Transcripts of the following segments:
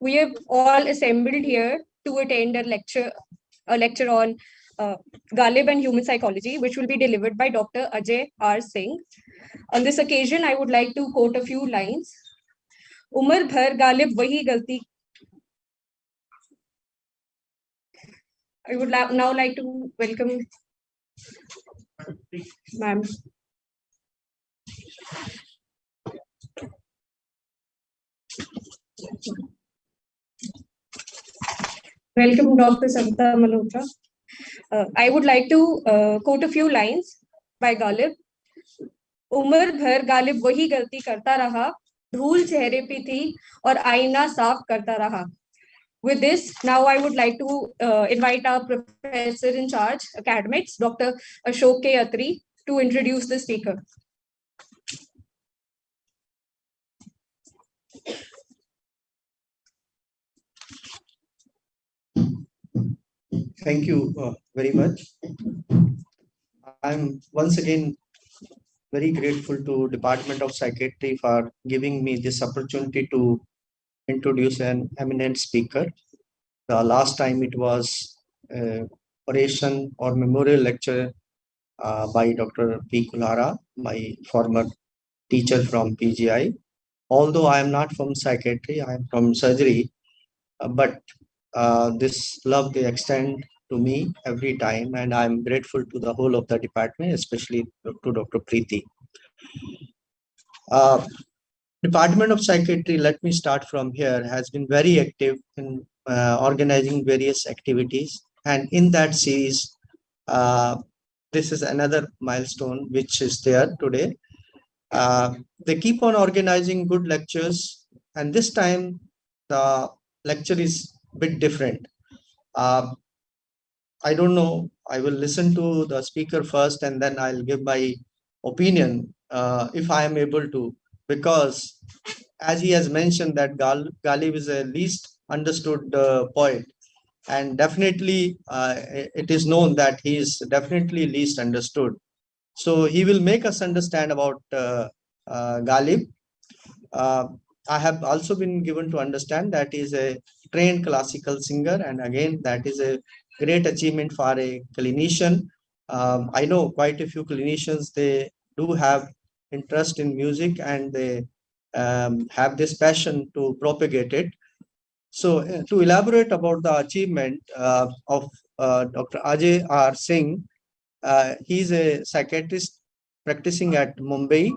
We have all assembled here to attend a lecture on Ghalib and human psychology, which will be delivered by Dr. Ajay R. Singh. On this occasion, I would like to quote a few lines. Umar bhar Ghalib wahi galti. I would now like to welcome ma'am. Welcome, Dr. Savita Malhotra. I would like to quote a few lines by Ghalib. उम्र भर गालिब वही गलती करता रहा, धूल चेहरे पे थी और आईना साफ करता रहा. With this, now I would like to invite our professor in charge, academics, Dr. Ashok K. Atri, to introduce the speaker. Thank you very much. I'm once again very grateful to Department of Psychiatry for giving me this opportunity to introduce an eminent speaker. The last time it was oration or memorial lecture by Dr. P. Kulara, my former teacher from PGI. Although I am not from psychiatry, I am from surgery, but this love they extend to me every time, and I'm grateful to the whole of the department, especially to Dr. Preeti. Department of Psychiatry, let me start from here, has been very active in organizing various activities, and in that series, this is another milestone which is there today. They keep on organizing good lectures, and this time the lecture is a bit different. I don't know, I will listen to the speaker first and then I'll give my opinion if I am able to, because as he has mentioned that Ghalib is a least understood poet, and definitely it is known that he is definitely least understood. So he will make us understand about Ghalib. I have also been given to understand that he is a trained classical singer, and again that is a great achievement for a clinician. I know quite a few clinicians, they do have interest in music and they have this passion to propagate it. So to elaborate about the achievement of Dr. Ajay R. Singh, he is a psychiatrist practicing at Mumbai.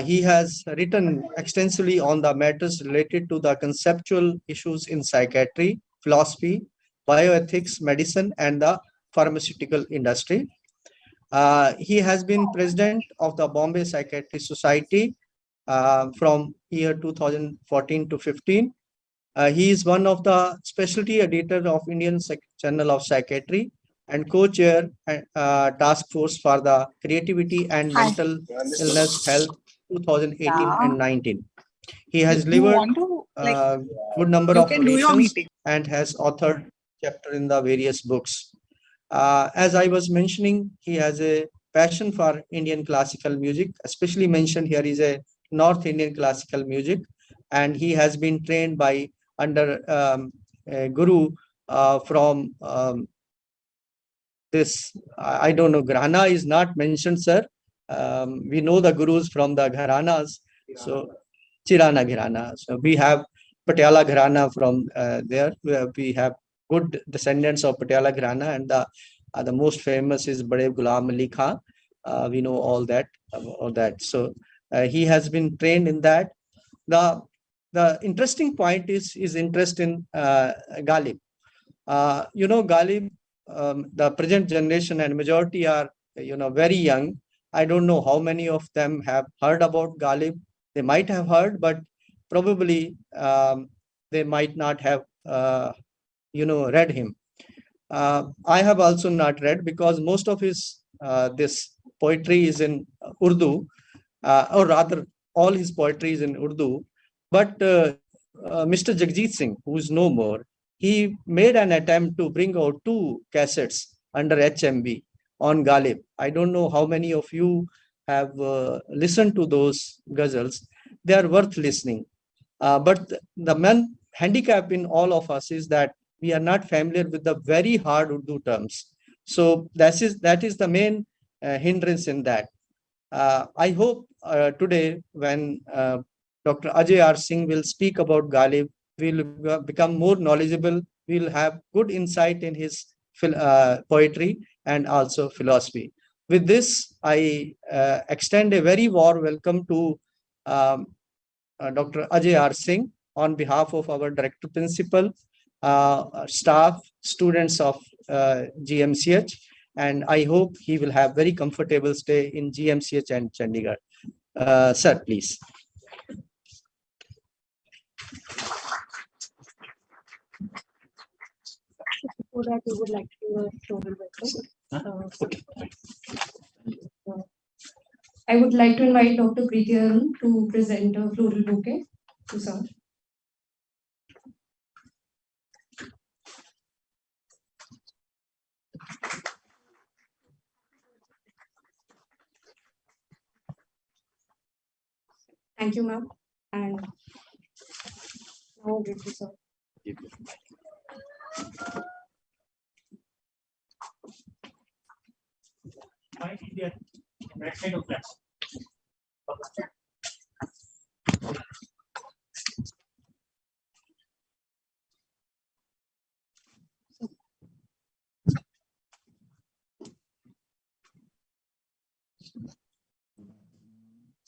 He has written extensively on the matters related to the conceptual issues in psychiatry, philosophy, bioethics, medicine, and the pharmaceutical industry. He has been president of the Bombay Psychiatry Society from year 2014 to 15. He is one of the specialty editor of Indian Journal of Psychiatry and co-chair task force for the creativity and mental illness health 2018 and 19. He has delivered good number of orations and has authored chapter in the various books. As I was mentioning, he has a passion for Indian classical music, especially mentioned here is a North Indian classical music, and he has been trained by under a guru from this, I don't know, Gharana is not mentioned, sir. We know the gurus from the Gharanas. So Chirana Gharana. So we have Patiala Gharana from there. We have good descendants of Patiala Gharana, and the most famous is Bade Ghulam Ali Khan. We know all that. So he has been trained in that. The interesting point is his interest in Ghalib. Ghalib, the present generation and majority are very young. I don't know how many of them have heard about Ghalib. They might have heard, but probably they might not have read him. I have also not read, because most of his this poetry is in Urdu, or rather all his poetry is in Urdu. But Mr. Jagjit Singh, who is no more, he made an attempt to bring out 2 cassettes under HMV on Ghalib. I don't know how many of you have listened to those ghazals. They are worth listening. But the handicap in all of us is that we are not familiar with the very hard Urdu terms. So that is the main hindrance in that. I hope today when Dr. Ajay R. Singh will speak about Ghalib, we'll become more knowledgeable. We'll have good insight in his poetry and also philosophy. With this, I extend a very warm welcome to Dr. Ajay R. Singh on behalf of our Director Principal, staff, students of GMCH, and I hope he will have very comfortable stay in GMCH and Chandigarh. Sir, please. Before that, we would like to do a floral welcome. Okay. I would like to invite Dr. Preeti Arun to present a floral bouquet to sir. Thank you, ma'am. And now give to sir.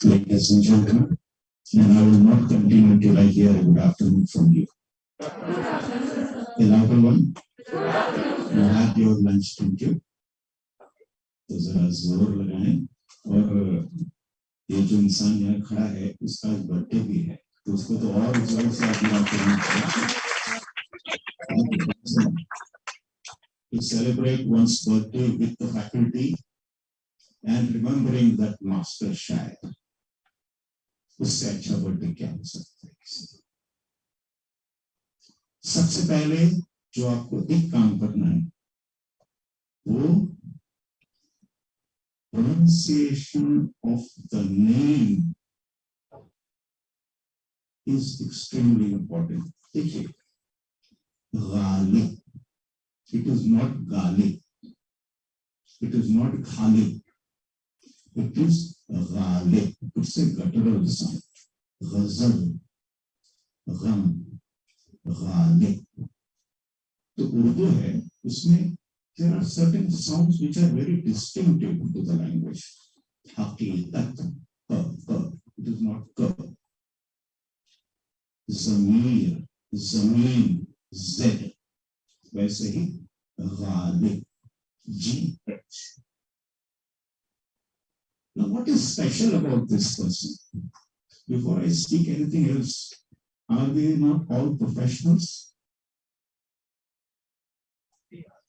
Ladies and gentlemen, and I will not continue till I hear a good afternoon from you. A louder one. You had your lunch, thank you. तो जरा जोर लगाएं और ये जो इंसान यहाँ खड़ा है उसका बर्थडे भी है तो उसको तो और जोर से अपना करना चाहिए. To celebrate one's birthday with the faculty and remembering that master शायद उससे अच्छा बर्थडे क्या हो सकता है. सबसे पहले जो आपको एक काम करना है वो pronunciation of the name is extremely important. देखिए, Ghalib, it is not Ghalib, it is not Ghalib, it is Ghalib. It's a guttural sound. गजल, गम, गालिब. तो उर्दू है, उसमें there are certain sounds which are very distinctive to the language. Haqiqat, it is not ka. Zamir, zameen, z. वैसे ही ghalib, GH. Now, what is special about this person? Before I speak anything else, are they not all professionals?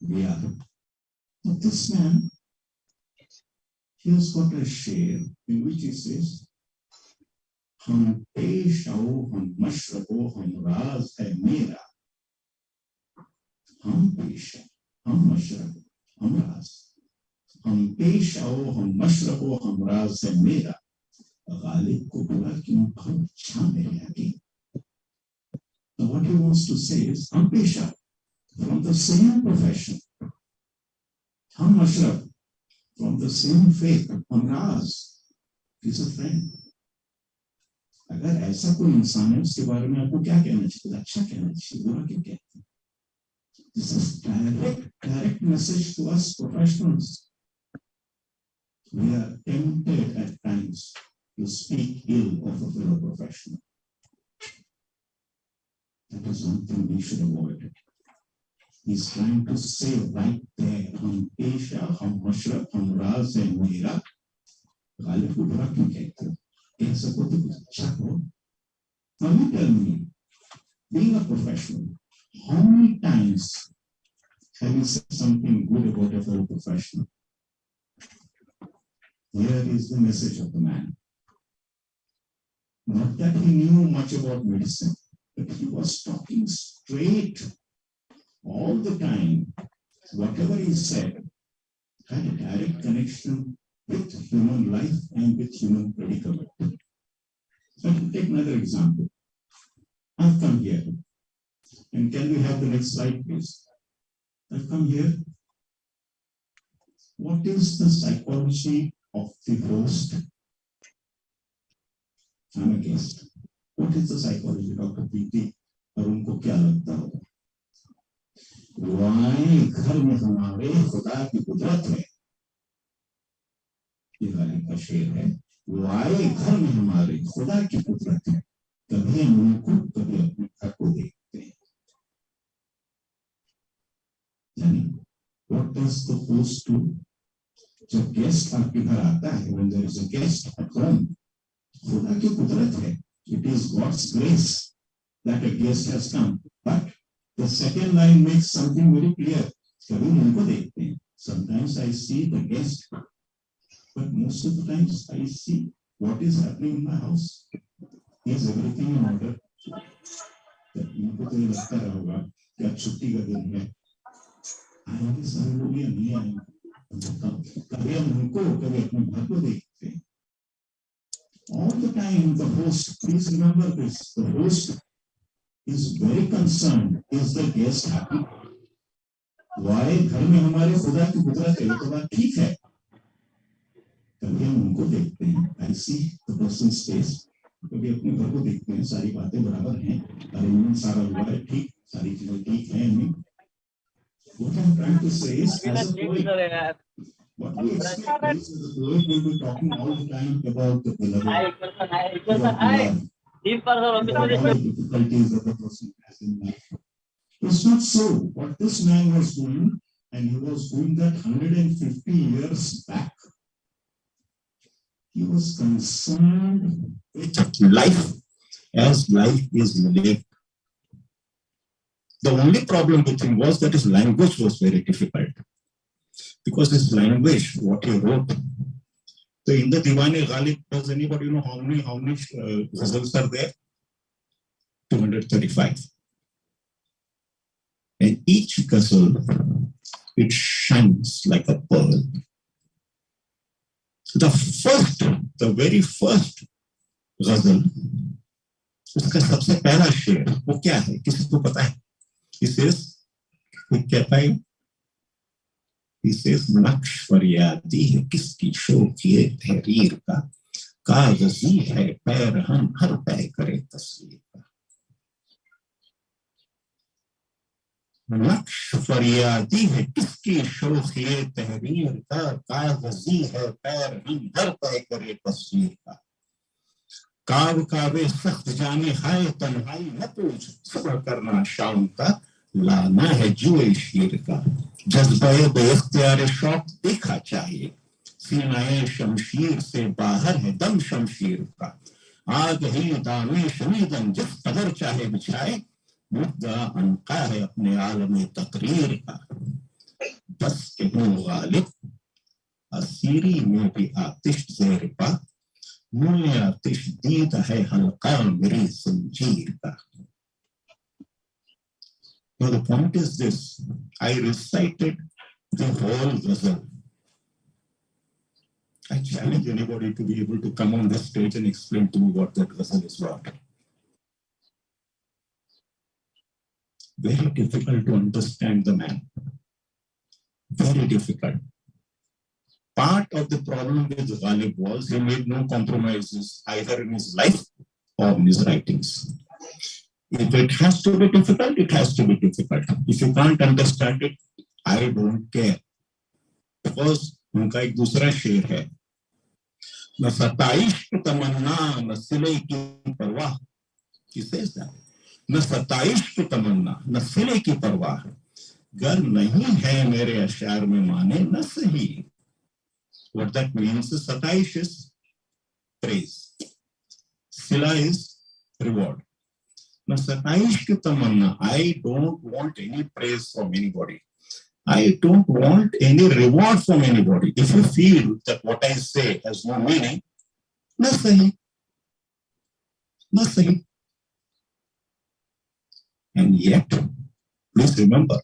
We are. But this man, he has got a share in which he says, हम पेश आओ, हम मशरबो, हम राज है मेरा. हम पेश आओ, हम मशरबो, हम राज. हम पेश आओ, हम मशरबो, हम राज है मेरा. गालिब को बोला क्यों बहुत अच्छा मेरे आगे. So what he wants to say is, हम पेश आओ, from the same profession. Ham Ashraf, from the same faith. Amraz is a friend. अगर ऐसा कोई इंसान है उसके बारे में आपको क्या कहना चाहिए? अच्छा कहना चाहिए, बुरा क्यों कहते हैं? This is direct message to us professionals. We are tempted at times to speak ill of a fellow professional. That is one thing we should avoid. He's trying to say right there, हम पेशा, हम मशरब, हम राज है मेरा. गालिब को बुरा क्यों कहते हो? कह सको तो कुछ अच्छा करो. Now you tell me, being a professional, how many times have you said something good about a fellow professional? Here is the message of the man. Not that he knew much about medicine, but he was talking straight all the time. Whatever he said had a direct connection with human life and with human predicament. So to take another example, I've come here And can we have the next slide, please? I've come here. What is the psychology of the host? I'm a guest. What is the psychology, Dr. PT? और उनको क्या लगता होगा? Why घर में हमारे खुदा की कुदरत है? ये गालिब का शेर है. Why घर में हमारे खुदा की कुदरत है? कभी हम उनको कभी अपने घर को देखते हैं. यानी what does the host do? जब गेस्ट आपके घर आता है, when there is a guest at home, खुदा की कुदरत है. It is God's grace that a guest has come. But the second line makes something very clear. कभी उनको देखते हैं. Sometimes I see the guest, but most of the times I see what is happening in my house. Is everything in order? उनको तो ये लगता रहा होगा कि आज छुट्टी का दिन है. आएंगे सारे लोग या नहीं आएंगे. कभी हम उनको कभी अपने घर को देखते हैं. All the time the host, please remember this, the host is very concerned, is the guest happy? Why घर में हमारे खुदा की कुदरत है, तो बात ठीक है. कभी हम उनको देखते हैं. I see the person's face. कभी अपने घर को देखते हैं. सारी बातें बराबर हैं. अरेंजमेंट सारा हुआ है ठीक. सारी चीजें ठीक हैं इनमें. What I'm trying to say is, as a poet, what we expect is that the poet will be talking all the time about the beloved, about love, about all the difficulties that the person has in life. It's not so. What this man was doing, and he was doing that 150 years back, he was concerned with life as life is lived. The only problem with him was that his language was very difficult. Because his language, what he wrote. So in the Diwan-e-Ghalib, does anybody know how many ghazals are there? 235. And each ghazal, it shines like a pearl. The very first ghazal, उसका सबसे पहला शेर वो क्या है? किसी को पता है? He says, he says, नक्श फरियादी है किसकी शौक़-ए तहरीर का, कागज़ी है पैर हम हर पै करे तस्वीर का. नक्श फरियादी है किसकी शौक़-ए तहरीर का, कागज़ी है पैर हम हर पै करे तस्वीर का. काव कावे सख्त जाने हाय तन्हाई न पूछ, सब्र करना शाम का, लाना है जुए शीर का. जज्बे बेख्तियार शौक देखा चाहिए, सीनाए शमशीर से बाहर है दम शमशीर का. आग ही दाने शमीदन जिस कदर चाहे बिछाए, मुद्दा अनका है अपने आलम तकरीर का. बस के हूँ गालिब असीरी में भी आतिश ज़ेर पा, मुझे आतिश दीद है हल्का मेरी ज़ंजीर का. Now the point is this, I recited the whole ghazal. I challenge anybody to be able to come on this stage and explain to me what that ghazal is about. Very difficult to understand the man. Very difficult. Part of the problem with Ghalib was he made no compromises either in his life or in his writings. If it has to be difficult, it has to be difficult. If you can't understand it, I don't care. Because उनका एक दूसरा शेर है, न सताइश की तमन्ना न सिले की परवाह. He says that. न सताइश की तमन्ना न सिले की परवाह, गर नहीं है मेरे अशार में माने न सही. What that means is सताइश is praise, sila is reward. Now, सताइश की तमन्ना, I don't want any praise from anybody. I don't want any reward from anybody. If you feel that what I say has no meaning, ना सही, ना सही. And yet, please remember,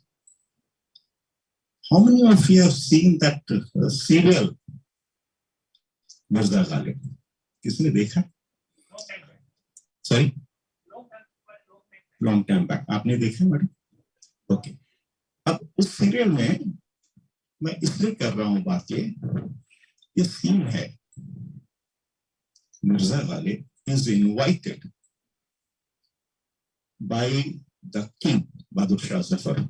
how many of you have seen that serial, Mirza Ghalib? किसने देखा? Sorry? Long time back, आपने देखा madam? Okay, अब उस सीरियल में मैं इसलिए कर रहा हूं बात, ये सीन है, Mirza Ghalib is invited by the king, Bahadur Shah Zafar.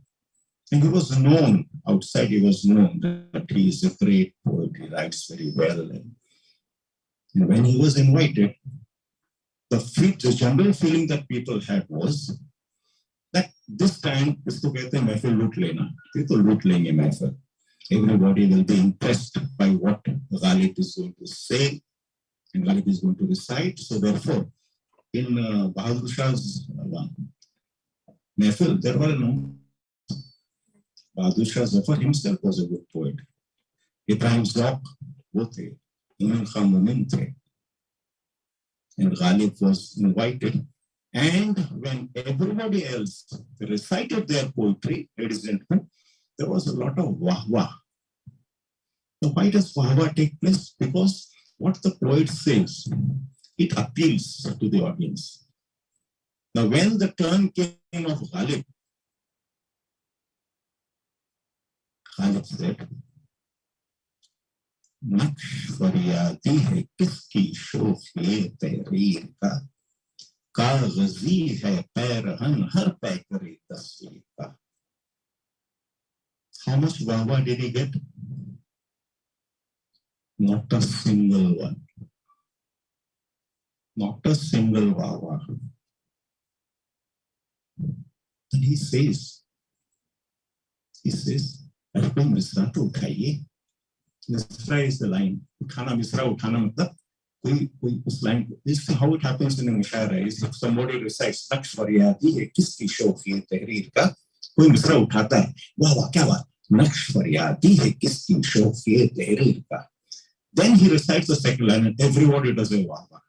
And he was known, outside he was known that he is a great poet, he writes very well. And when he was invited, the general feeling that people had was that this time, isko kehte hain mehfil loot lena, ye to loot lenge mehfil. Everybody will be impressed by what Ghalib is going to say and Ghalib is going to recite. So therefore, in Bahadur Shah's mehfil, there were no. Bahadur Shah Zafar himself was a good poet. Ibrahim Zauq, wo the, Imam Khan Mumin the. And Ghalib was invited. And when everybody else recited their poetry, ladies and gentlemen, there was a lot of wah-wah. So why does wah-wah take place? Because what the poet says, it appeals to the audience. Now, when the turn came of Ghalib said, नक्श फरियादी है किसकी शोख़े तहरीर का, कागज़ी है पैरहन हर पै करे तस्वीर का. How much wah-wah did he get? Not a single one. Not a single wah-wah. And he says, अरे कोई मिसरा तो उठाइए. Misra is the line. Uthana misra, uthana matlab कोई उस line. This is how it happens in मुशायरा. Is if somebody recites नक्श फरियादी है किसकी शौक़ी तहरीर का, कोई मिसरा उठाता है, वाह वाह क्या बात, नक्श फरियादी है किसकी शौक़ी तहरीर का. Then he recites the second line and everybody does a wah wah.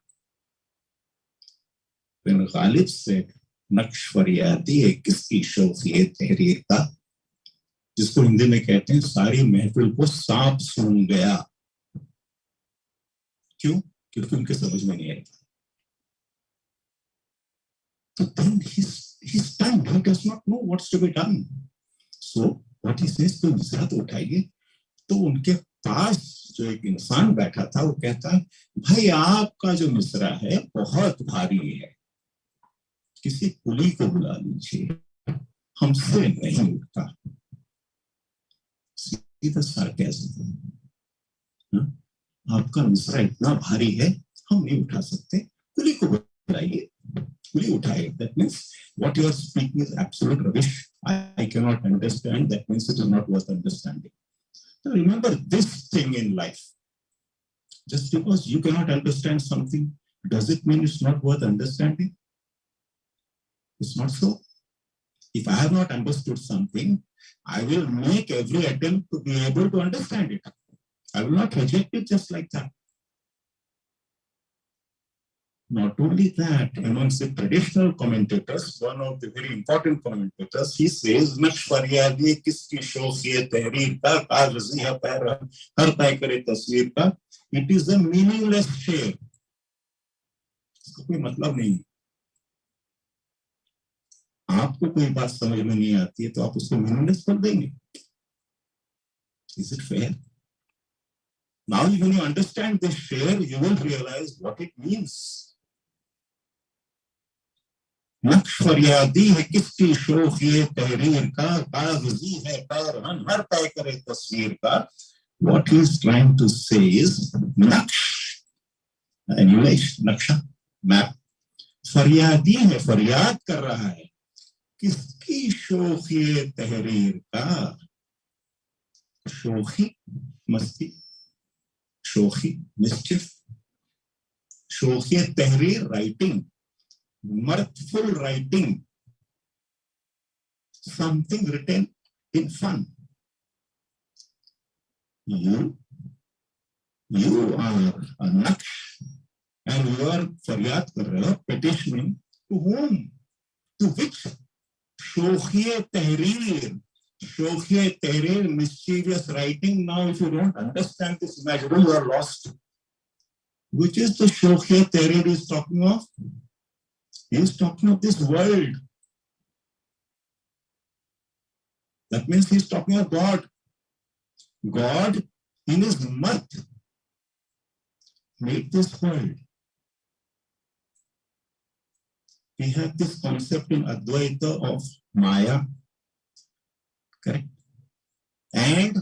When Ghalib said नक्श फरियादी है किसकी शौक़ी तहरीर का, जिसको हिंदी में कहते हैं सारी महफिल को सांप सूंघ गया. क्यों? क्योंकि उनके समझ में नहीं आएगा. So then he's done. He does not know what's to be done. So what he says, तो मिसरा तो उठाइए. तो उनके पास जो एक इंसान बैठा था वो कहता है, भाई आपका जो मिसरा है बहुत भारी है, किसी कुली को बुला लीजिए, हमसे नहीं उठता. The sarcasm. आपका मिसरा इतना भारी है, हम नहीं उठा सकते, कुली को बुलाइए, कुली उठाए. That means what you are speaking is absolute rubbish. I cannot understand. That means it is not worth understanding. So remember this thing in life. Just because you cannot understand something, does it mean it's not worth understanding? It's not so. If I have not understood something, I will make every attempt to be able to understand it. I will not reject it just like that. Not only that, amongst the traditional commentators, one of the very important commentators, he says, नक्श फरियादी किसकी शौक़ी तहरीर का, कागज़ी है पैरहन हर पै करे तस्वीर का. It is a meaningless शेर. इसका कोई मतलब नहीं. आपको कोई बात समझ में नहीं आती है तो आप उसको मीनिंगलेस कर देंगे. Is it fair? Now when you understand this share, you will realize what it means. नक्श फरियादी है किसकी शौक़ी तहरीर का, कागज़ी है पैरहन हर पै करे तस्वीर का. What he is trying to say is नक्श, emulation, नक्शा, map. फरियादी है, फरियाद कर रहा है, किसकी शौक़ी तहरीर का. शौक़ी मस्ती, शौक़ी mischief, शौक़ी तहरीर writing, mirthful writing, something written in fun. You are a naksh and you are faryad kar rahe ho, petitioning to whom? To which? Shokhiye tahreer. Shokhiye tahreer, mischievous writing. Now if you don't understand this imagery, you are lost. Which is the Shokhiye tahreer he is talking of? He is talking of this world. That means he's talking of God. God in his mirth made this world. We have this concept in Advaita of Maya, correct? And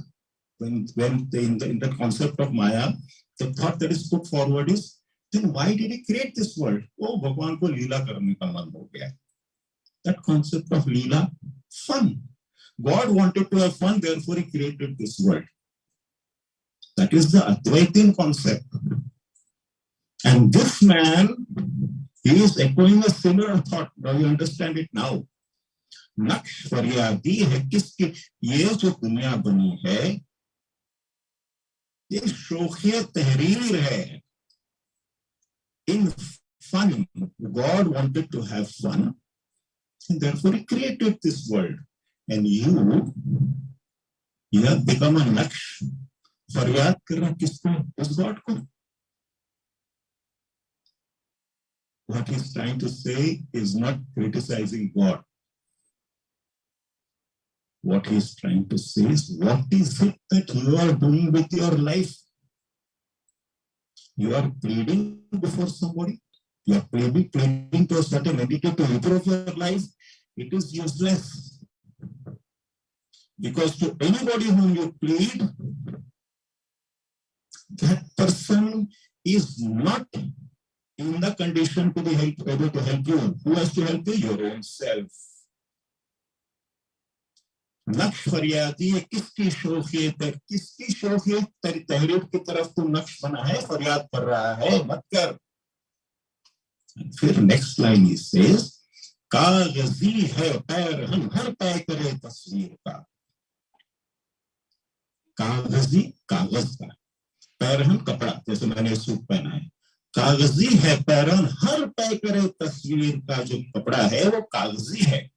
when in the concept of Maya, the thought that is put forward is, then why did he create this world? Oh, Bhagwan ko leela karne ka man ho gaya. That concept of leela, fun. God wanted to have fun, therefore he created this world. That is the Advaitin concept. And this man, he is echoing a similar thought. Now you understand it now. नक्श फरियादी है किसके, ये जो दुनिया बनी है ये शोखिया तहरीर है. In fun, God wanted to have fun, and therefore he created this world. And you have become a naksh. फरियाद कर रहा किसको? उस God को. What he's trying to say is not criticizing God. What he's trying to say is, what is it that you are doing with your life? You are pleading before somebody. You are pleading to a certain entity to improve your life. It is useless. Because to anybody whom you plead, that person is not in the condition to be able to help you. Who has to help you? Your own self. नक्श फरियादी है किसकी शोखियत है, किसकी शोखियत तहरीर की तरफ तू नक्श बना है, फरियाद कर रहा है, मत कर. फिर नेक्स्ट लाइन ही सेज, कागजी है पैर हम हर तय करे तस्वीर का. कागजी कागज का, पैर हम कपड़ा, जैसे मैंने सूट पहना है. कागजी है पैरन हर तय करे तस्वीर का, जो कपड़ा है वो कागजी है.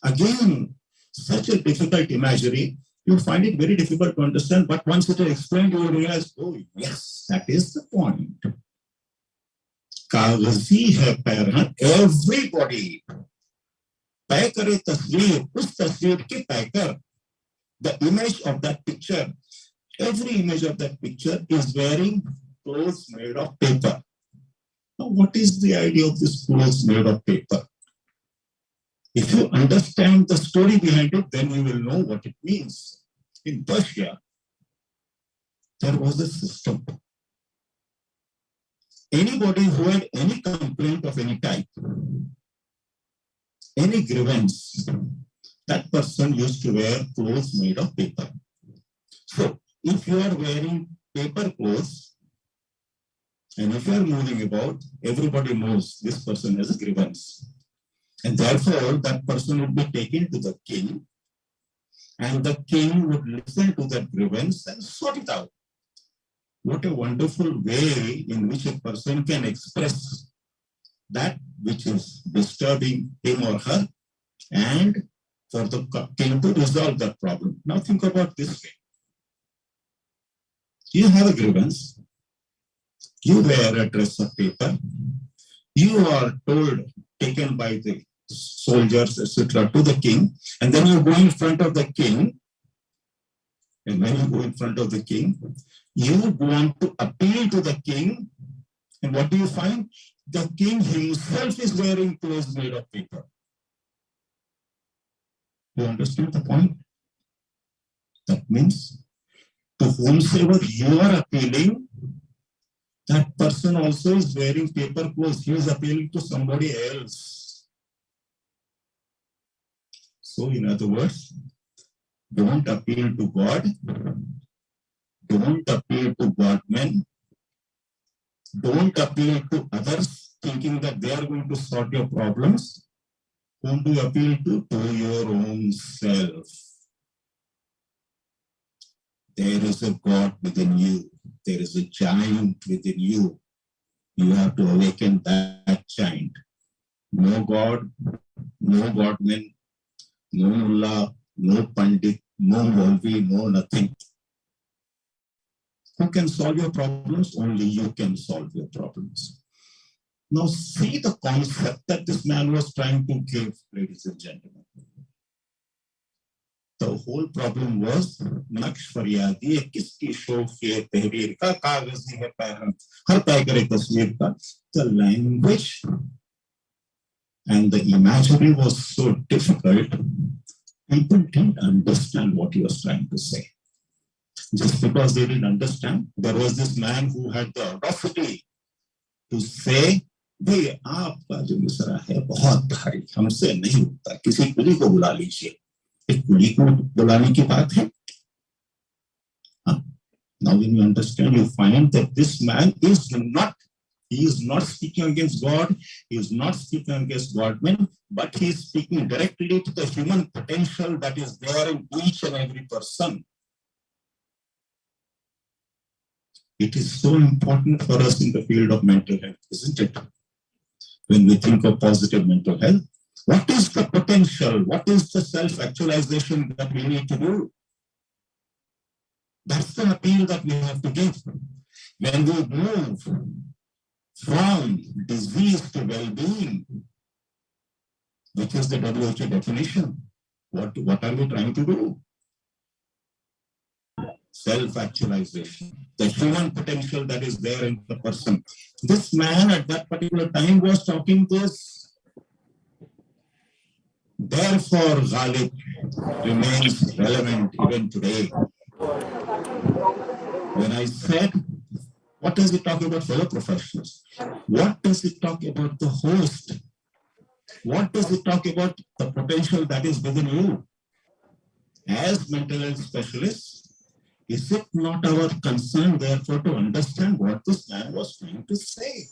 Again, such a difficult imagery, you find it very difficult to understand, but once it is explained, you will realize, oh yes, that is the point. कागजी है पैर, everybody तय करे तस्वीर, उस तस्वीर की तय कर. The image of that picture, every image of that picture is wearing clothes made of paper. Now, what is the idea of this clothes made of paper? If you understand the story behind it, then you will know what it means. In Persia, there was a system. Anybody who had any complaint of any type, any grievance, that person used to wear clothes made of paper. So, if you are wearing paper clothes, and if you are moving about, everybody knows this person has a grievance. And therefore, that person would be taken to the king, and the king would listen to that grievance and sort it out. What a wonderful way in which a person can express that which is disturbing him or her, and for the king to resolve that problem. Now think about this way. You have a grievance, you wear a dress of paper, you are told, taken by the soldiers, etc., to the king, and then you go in front of the king, and when you go in front of the king, you want to appeal to the king, and what do you find? The king himself is wearing clothes made of paper. You understand the point? That means, to whomsoever you are appealing, that person also is wearing paper clothes. He is appealing to somebody else. So, in other words, don't appeal to God. Don't appeal to God-men. Don't appeal to others thinking that they are going to sort your problems. Whom do you appeal to? To your own self. There is a God within you. There is a giant within you. You have to awaken that giant. No God, no God-men, no mullah, no pandit, no Maulvi, no nothing. Who can solve your problems? Only you can solve your problems. Now see the concept that this man was trying to give, ladies and gentlemen. The whole problem was नक्श फरियादी है किसकी शौक के तहरीर का कागजी है पैरम हर तय करे तस्वीर का. The language and the imagery was so difficult. People didn't understand what he was trying to say. Just because they didn't understand, there was this man who had the audacity to say, भाई आपका जो मिसरा है बहुत भारी, हमसे नहीं होता, किसी कुली को बुला लीजिए. एक कुली को बुलाने की बात है. Now when you understand, you find that this man is not speaking against God, he is not speaking against Godmen, but he is speaking directly to the human potential that is there in each and every person. It is so important for us in the field of mental health, isn't it? When we think of positive mental health, what is the potential? What is the self-actualization that we need to do? That's the appeal that we have to give. When we move from disease to well-being, which is the WHO definition, what are we trying to do? Self-actualization, the human potential that is there in the person. This man at that particular time was talking this. Therefore, Ghalib remains relevant even today. When I said, what does it talk about fellow professionals? What does it talk about the host? What does it talk about the potential that is within you? As mental health specialists, is it not our concern, therefore, to understand what this man was trying to say?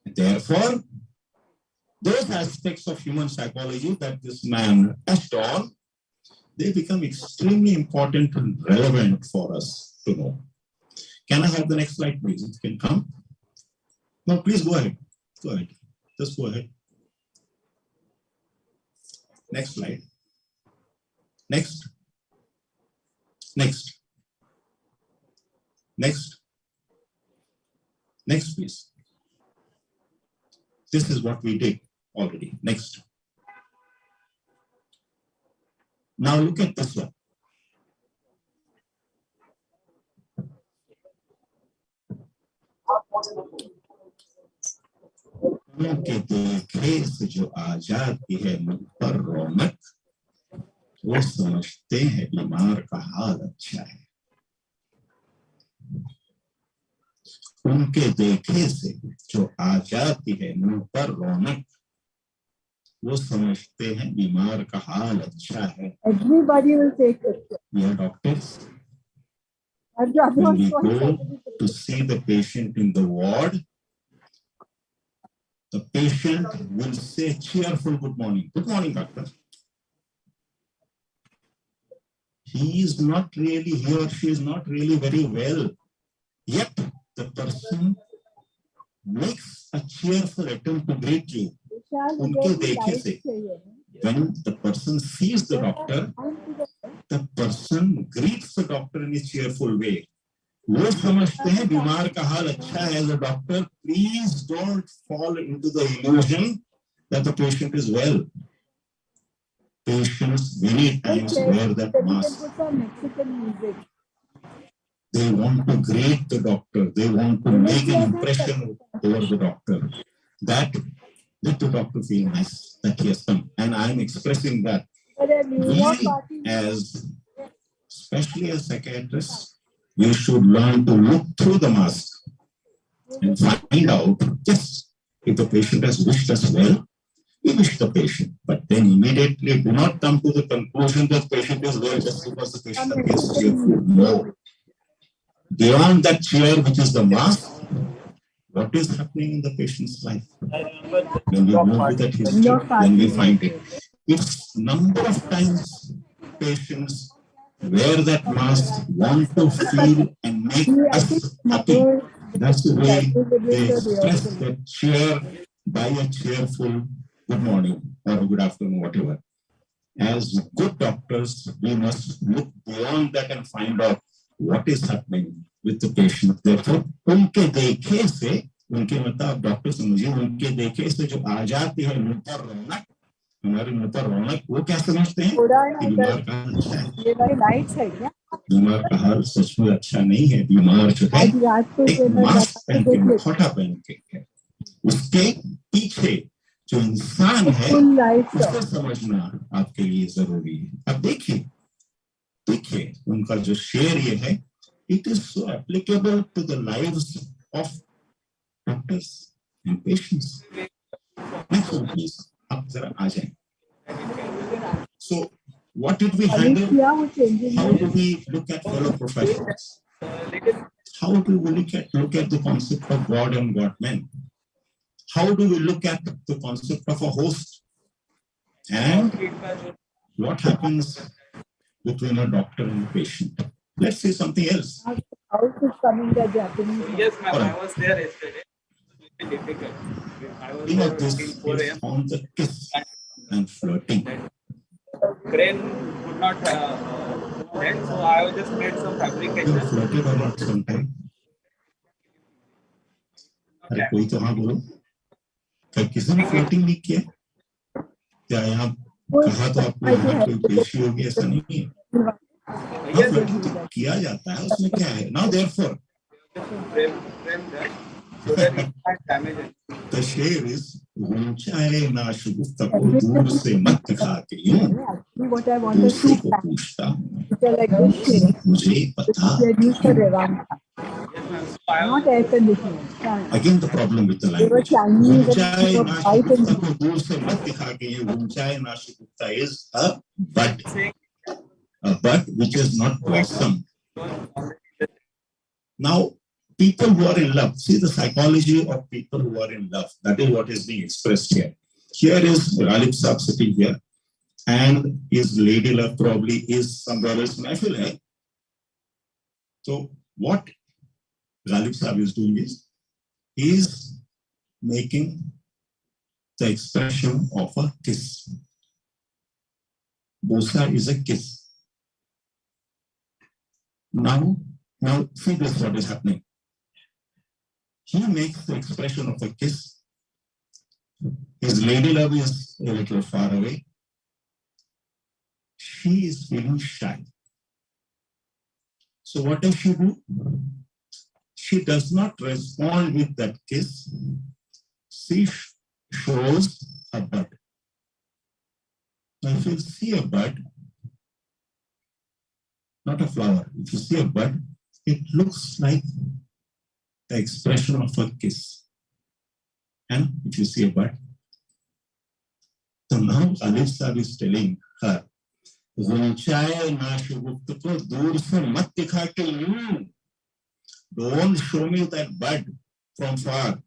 Therefore, those aspects of human psychology that this man touched on, they become extremely important and relevant for us to know. Can I have the next slide, please? It can come. No, please go ahead. Go ahead. Just go ahead. Next slide. Next. Next. Next. Next, please. This is what we did already. Next. Now look at this one. उनके देखे से जो आ जाती है मुझ पर रौनक, वो समझते हैं बीमार का हाल अच्छा है. उनके देखे से जो आ जाती है मुझ पर रौनक, वो समझते हैं बीमार का हाल अच्छा है. Everybody will take it. We are doctors. When we go to see the patient in the ward, the patient will say cheerful good morning. Good morning, doctor. He is not really, he or she is not really very well. Yet the person makes a cheerful attempt to greet you. उनके देखे से, when the person sees the doctor, the person greets the doctor in a cheerful way. वो समझते हैं बीमार का हाल अच्छा है. As a doctor, please don't fall into the illusion that the patient is well. Patients many times wear that mask. They want to greet the doctor. They want to make an impression over the doctor. That let the doctor feel nice that he has come. And I am expressing that we, as especially as psychiatrists, we should learn to look through the mask and find out, yes, if the patient has wished us well, we wish the patient, but then immediately do not come to the conclusion that the patient is well just because the patient appears cheerful. No. Beyond that cheer, which is the mask, what is happening in the patient's life? When we move with that history, then we find it. It's number of times patients wear that mask, want to feel and make us happy. That's the way they express that cheer by a cheerful good morning or good afternoon, whatever. As good doctors, we must look beyond that and find out what is happening with the patient. Therefore, उनके देखे से, उनके मतलब doctor समझिए, उनके देखे से जो आ जाती है मुझ पर रौनक, हमारे मुंह पर रौनक, वो क्या समझते हैं थोड़ा कि बीमार का हाल अच्छा है। ये वाली लाइट्स है क्या? बीमार का हाल सच में अच्छा नहीं है। बीमार जो है आज रात को एक ये मैं मास्क पहन के, देख लेती मुखौटा पहन के है, उसके पीछे जो इंसान है फुल लाइट्स उसको समझना आपके लिए जरूरी है। अब देखिए देखिए उनका जो शेर ये है, it is so applicable to the lives of doctors and patients. Please आप जरा आ जाएं। So what did we handle? किया वो changing How do we look at fellow professionals? How do we look at the concept of God and God-man? How do we look at the concept of a host? And what happens between a doctor and a patient? Let's say something else. How is coming the Japanese? Yes, ma'am. Alright. I was there yesterday. It's really difficult. I was You know, there this till 4 is a.m. on the kiss and flirting. Crane could not stand, so I just made some You fabrication. flirted or not sometime? अरे कोई तो हाँ बोलो, क्या किसी ने flirting नहीं किया? क्या यहाँ कहा तो आपको यहाँ कोई पेशी होगी, ऐसा नहीं है। हाँ, फ्लर्टिंग तो किया जाता है, उसमें क्या है? Now therefore, Frame there, so that it can't damage it. the share is ऊंचाई नाशगुफ्ता को दूर से मत दिखा के यूं Actually, what I wanted दूसरे to को पूछता हूँ, which are like this shape, मुझे पता। they're used for Revamp, not air conditioning. Again the problem with the They were language. Chinese ऊंचाई and white नाशगुफ्ता and को दूर से मत दिखा के ये ऊंचाई नाशगुफ्ता is a bud which is not blossom. Now people who are in love, see the psychology of people who are in love, that is what is being expressed here. Here is Ghalib Saab sitting here and his lady love probably is somewhere else mahfil hai. So what Ghalib Saab is doing is he is making the expression of a kiss. Bosa is a kiss. Now see this, what is happening. He makes the expression of a kiss. His lady love is a little far away. She is feeling shy. So what does she do? She does not respond with that kiss. She shows a bud. Now if you see a bud, not a flower, if you see a bud, it looks like the expression of a kiss. And if you see a bud, so now Ghalib Saab is telling her, don't show me that bud from far,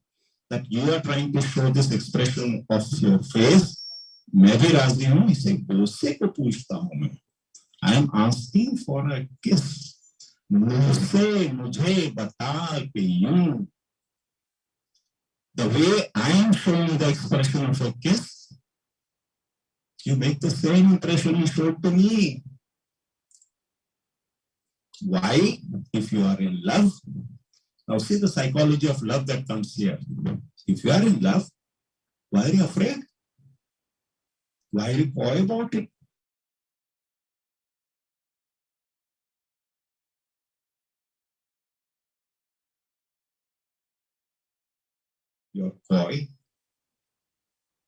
that you are trying to show this expression of your face. मैं भी राजी हूँ, इसे बोसे को पूछता हूँ मैं. I am asking for a kiss. मुझे बता के यूं. The way I am showing the expression of a kiss, you make the same impression you showed to me. Why? If you are in love, now see the psychology of love that comes here. If you are in love, why are you afraid? Why are you coy about it? You're coy.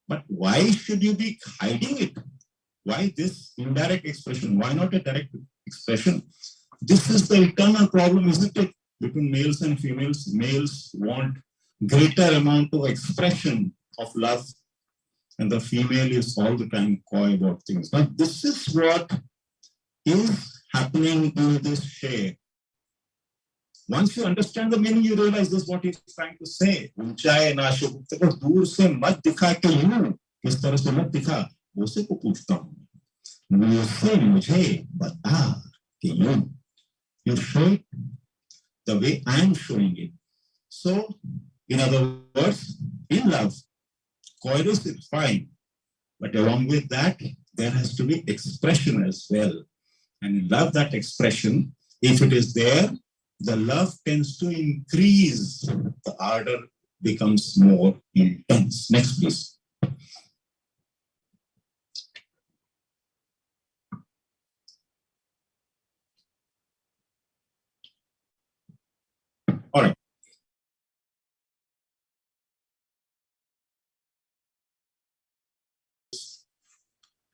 But why should you be hiding it? Why this indirect expression? Why not a direct expression? This is the eternal problem, isn't it? Between males and females. Males want greater amount of expression of love, and the female is all the time coy about things. Now, this is what is happening in this share. Once you understand the meaning, you realize this is what he's trying to say. ऊंचाई नाशुगुफ्ता को दूर से मत दिखा के यूं, किस तरह से मत दिखा, उसे को पूछता हूँ. मुझे बता के यूं. You show it the way I am showing it. So, in other words, in love, coyness is fine, but along with that, there has to be expression as well. And in love, that expression, if it is there, the love tends to increase. The ardor becomes more intense. Next, please.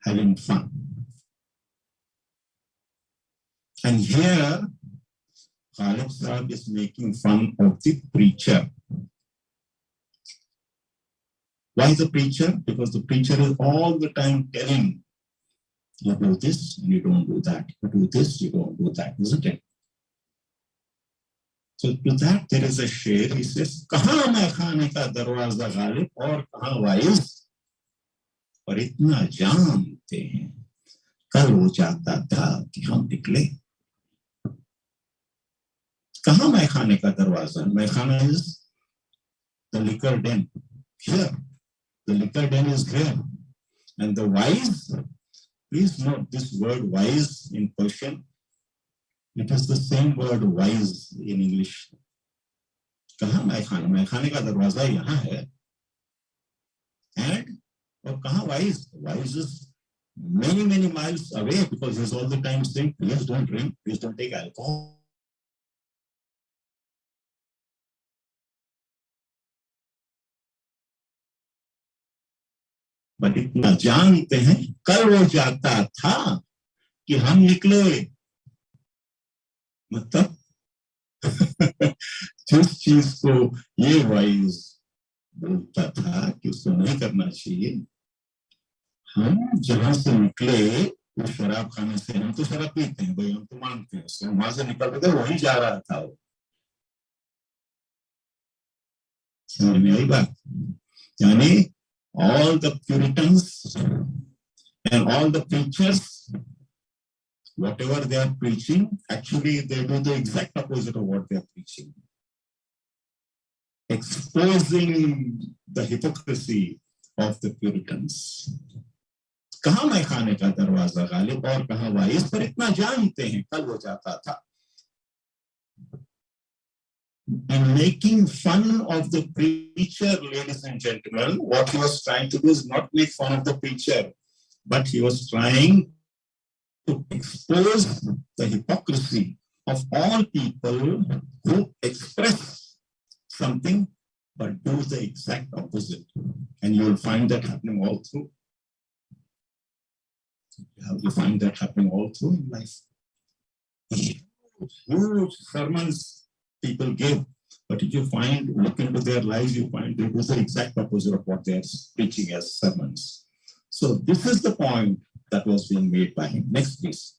having fun. And here, Ghalib Sahib is making fun of the preacher. Why the preacher? Because the preacher is all the time telling, you do this and you don't do that. You do this, you don't do that, isn't it? So to that there is a share. He says, "Kahan main khane ka darwaza Ghalib aur kahan wise? Par itna jante hain, kal ho jata tha ki hum nikle." Kahan main khane ka darwaza? Main khana is the liquor den. Here, the liquor den is here. And the wise, please note this word wise in Persian. It is the same word wise in English. Kahan main khane ka darwaza yahan hai. And or kahan wise? Wise is many, many miles away because he's all the time saying, please don't drink, please don't take alcohol. But इतना जानते हैं, कल वो जाता था कि हम निकले. मतलब जिस चीज को ये वाइज बोलता था कि उसको नहीं करना चाहिए, हम जहां से निकले वो शराब खाने से, हम तो शराब पीते हैं भाई, हम तो मानते हैं उसको, वहां से निकल के वहीं जा रहा था वो. समझ में आई बात? यानी all the Puritans and all the preachers, whatever they are preaching, actually they do the exact opposite of what they are preaching. Exposing the hypocrisy of the Puritans. कहाँ मैं खाने का दरवाजा गालिब और कहाँ वाइस, पर इतना जानते हैं कल हो जाता था. In making fun of the preacher, ladies and gentlemen, what he was trying to do is not make fun of the preacher, but he was trying to expose the hypocrisy of all people who express something but do the exact opposite. And you will find that happening all through. You find that happening all through in life. Huge sermons people give, but if you look into their lives, you find they do the exact opposite of what they are preaching as sermons. So this is the point that was being made by him. Next, please.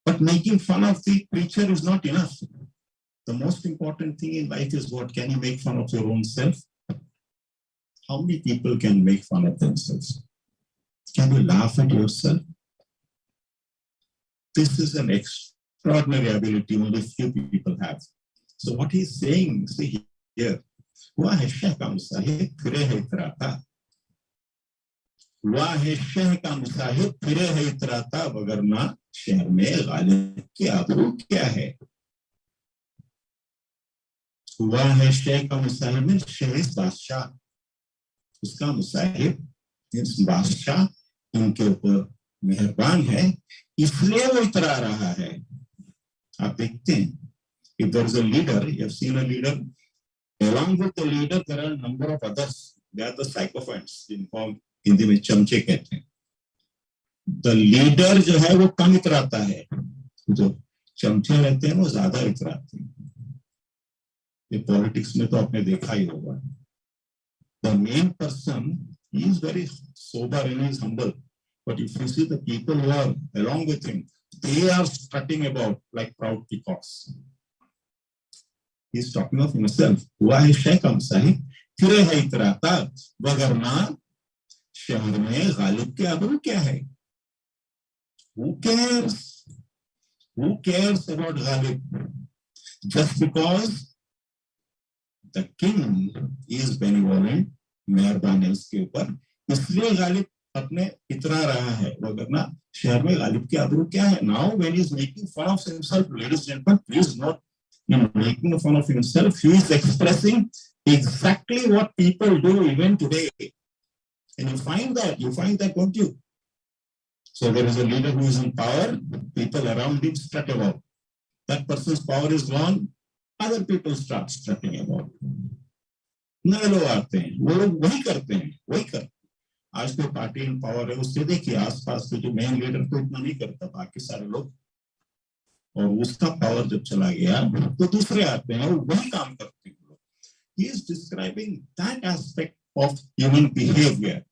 But making fun of the preacher is not enough. The most important thing in life is what? Can you make fun of your own self? How many people can make fun of themselves? Can you laugh at yourself? This is an extraordinary ability only few people have. So what he's saying, see here, हुआ है शह का मुसाहिब फिरे है इतराता. हुआ है शह का मुसाहिब फिरे है इतराता, वगरना शहर में गालिब की आबरू क्या है? हुआ है शह का मुसाहिब में शहर बादशाह, उसका मुसाहिब इस बादशाह उनके ऊपर मेहरबान है, इसलिए वो इतरा रहा है. आप देखते हैं, if there is a leader, you have seen a leader, along with the leader there are a number of others. They are the sycophants, जिनको हिंदी में चमचे कहते हैं. The leader जो है वो कम इतराता है, जो चमचे रहते हैं वो ज्यादा इतराते हैं. ये पॉलिटिक्स में तो आपने देखा ही होगा. The main person, he is very sober and he is humble. But if you see the people who are along with him, they are strutting about like proud peacocks. He is talking of himself. हुआ है शह का मुसाहिब फिरे है इतराता, वगरना शहर में गालिब के आबरू क्या है? Who cares? Who cares about Ghalib? Just because the king is benevolent, मेहरबान है उसके ऊपर, इसलिए गालिब अपने इतरा रहा है, वरना शहर में गालिब की आबरू क्या है? Now when he is making fun of himself, ladies and gentlemen, please note, in making fun of himself, he is expressing exactly what people do even today. And you find that, don't you? So there is a leader who is in power, people around him strut about. That person's power is gone, other people start strutting about. नए लोग आते हैं, वो लोग वही करते हैं, वही कर। आज कोई पार्टी इन पावर है, उससे देखिए आसपास के जो मेन लीडर तो इतना नहीं करता, बाकी सारे लोग, और उसका पावर जब चला गया तो दूसरे आते हैं और वही काम करते हैं लोग। He is describing that aspect of human behavior.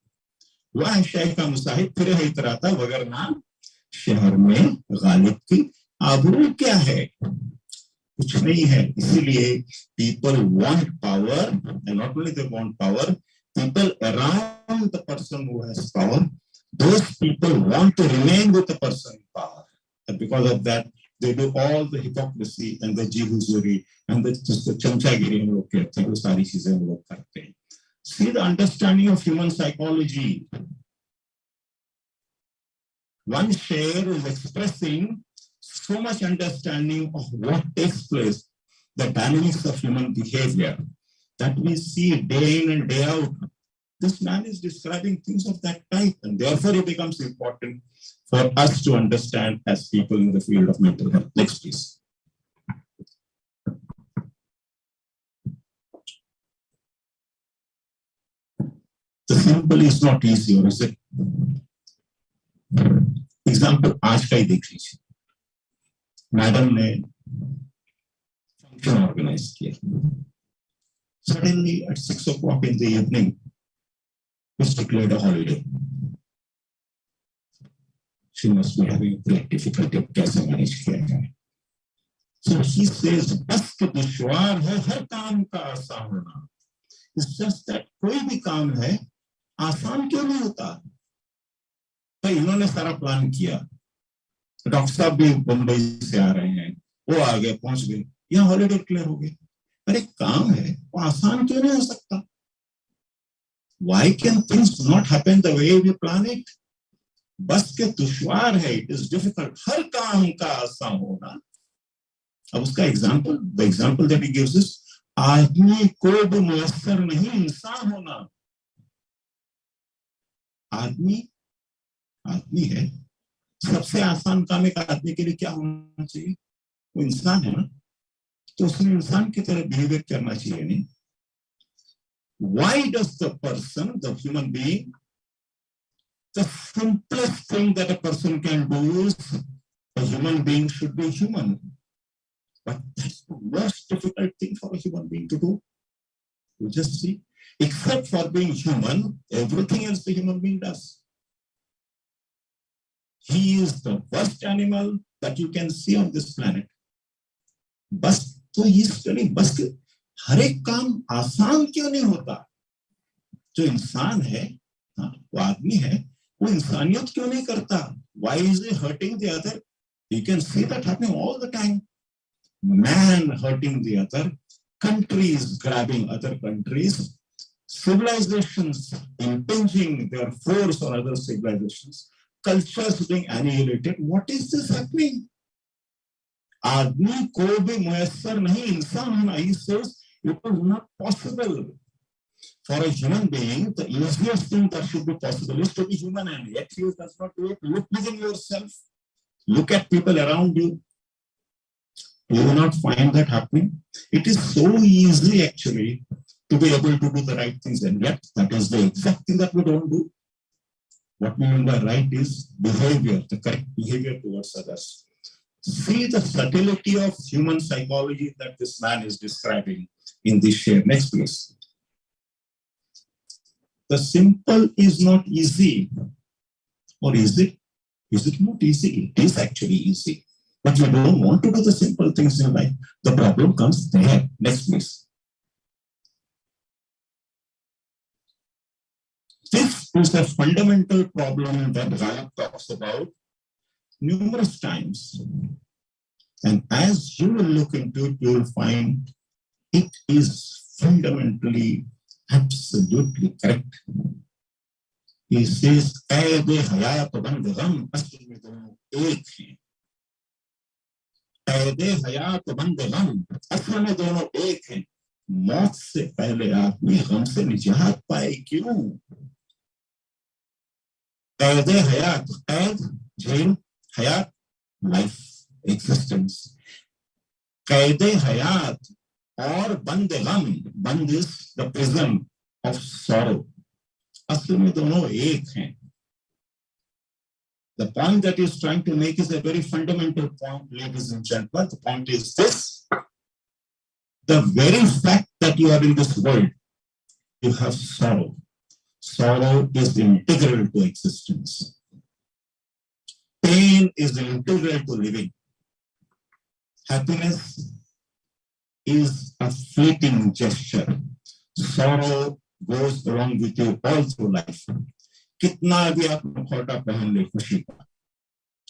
वह शय का मुसाहिब फिर है इतना था, वगरना शहर में गालिब की आबरू क्या है? कुछ नहीं है। इसीलिए people want power, and not only they want power, people around the person who has power, those people want to remain with the person in power, and because of that they do all the hypocrisy and the jihuzuri and the chamchagiri हम लोग कहते हैं, वो सारी चीजें हम लोग करते हैं। See the understanding of human psychology. One share is expressing so much understanding of what takes place, the dynamics of human behavior that we see day in and day out. This man is describing things of that type, and therefore it becomes important for us to understand as people in the field of mental health. Next, please. The simple is not easy, or is it? Example, आज का ही देख लीजिए। Madam ने function organise किया। Suddenly at 6 o'clock in the evening, was declared a holiday. She must be having great difficulty of कैसे manage किया जाए. So he says, बस के दुश्वार है हर काम का आसान होना. It's just that कोई भी काम है आसान क्यों नहीं होता? तो इन्होंने सारा प्लान किया, डॉक्टर साहब भी बंबई से आ रहे हैं, वो आ गए, पहुंच गए, यहाँ हॉलीडे क्लियर हो गए। अरे काम है, वो आसान क्यों नहीं हो सकता? Why can things not happen the way we plan it? बस के दुश्वार है, it is difficult, हर काम का आसान होना। अब उसका example, the example that he gives is, आदमी को भी मुयस्सर नहीं इंसान होना। आदमी है, सबसे आसान काम एक आदमी के लिए क्या होना चाहिए? वो इंसान है ना, तो उसने इंसान की तरह बिहेवियर करना चाहिए नहीं? Why does the person, the human being, the simplest thing that a person can do is a human being should be human, but that's the most difficult thing for a human being to do. You just see, except for being human, everything else the human being does. He is the worst animal that you can see on this planet. बस तो he is telling, बस हर एक काम आसान क्यों नहीं होता? जो इंसान है, वो आदमी है, वो इंसानियत क्यों नहीं करता? Why is he hurting the other? You can see that happening all the time. Man hurting the other, countries grabbing other countries, civilizations impinging their force on other civilizations, cultures being annihilated. What is this happening? आदमी को भी मुयस्सर नहीं इंसान होना. He says it is not possible for a human being. The easiest thing that should be possible is to be human, and yet he does not do it. Look within yourself. Look at people around you. You will not find that happening. It is so easy actually to be able to do the right things, and yet that is the exact thing that we don't do. What we mean by right is behavior, the correct behavior towards others. See the subtlety of human psychology that this man is describing in this share. Next, please. The simple is not easy. Or is it? Is it not easy? It is actually easy. But you don't want to do the simple things in life. The problem comes there. Next, please. This is a fundamental problem that Ghalib talks about numerous times. And as you will look into it, you will find it is fundamentally, absolutely correct. He says, "Qaid-e hayat band gham asl mein dono ek hain." Qaid-e hayat band gham asl mein dono ek hain. मौत से पहले आदमी गम से निजात पाए क्यों? कैदे हयात, कैद jail, हयात life existence, कैदे हयात और बंद गम, बंद is the prison of sorrow. असल में दोनों एक हैं। The point that he is trying to make is a very fundamental point, ladies and gentlemen. The point is this: the very fact that you are in this world, you have sorrow. Sorrow is integral to existence. Pain is integral to living. Happiness is a fleeting gesture. Sorrow goes along with you all through life. कितना भी आप मुखौटा पहन ले खुशी का,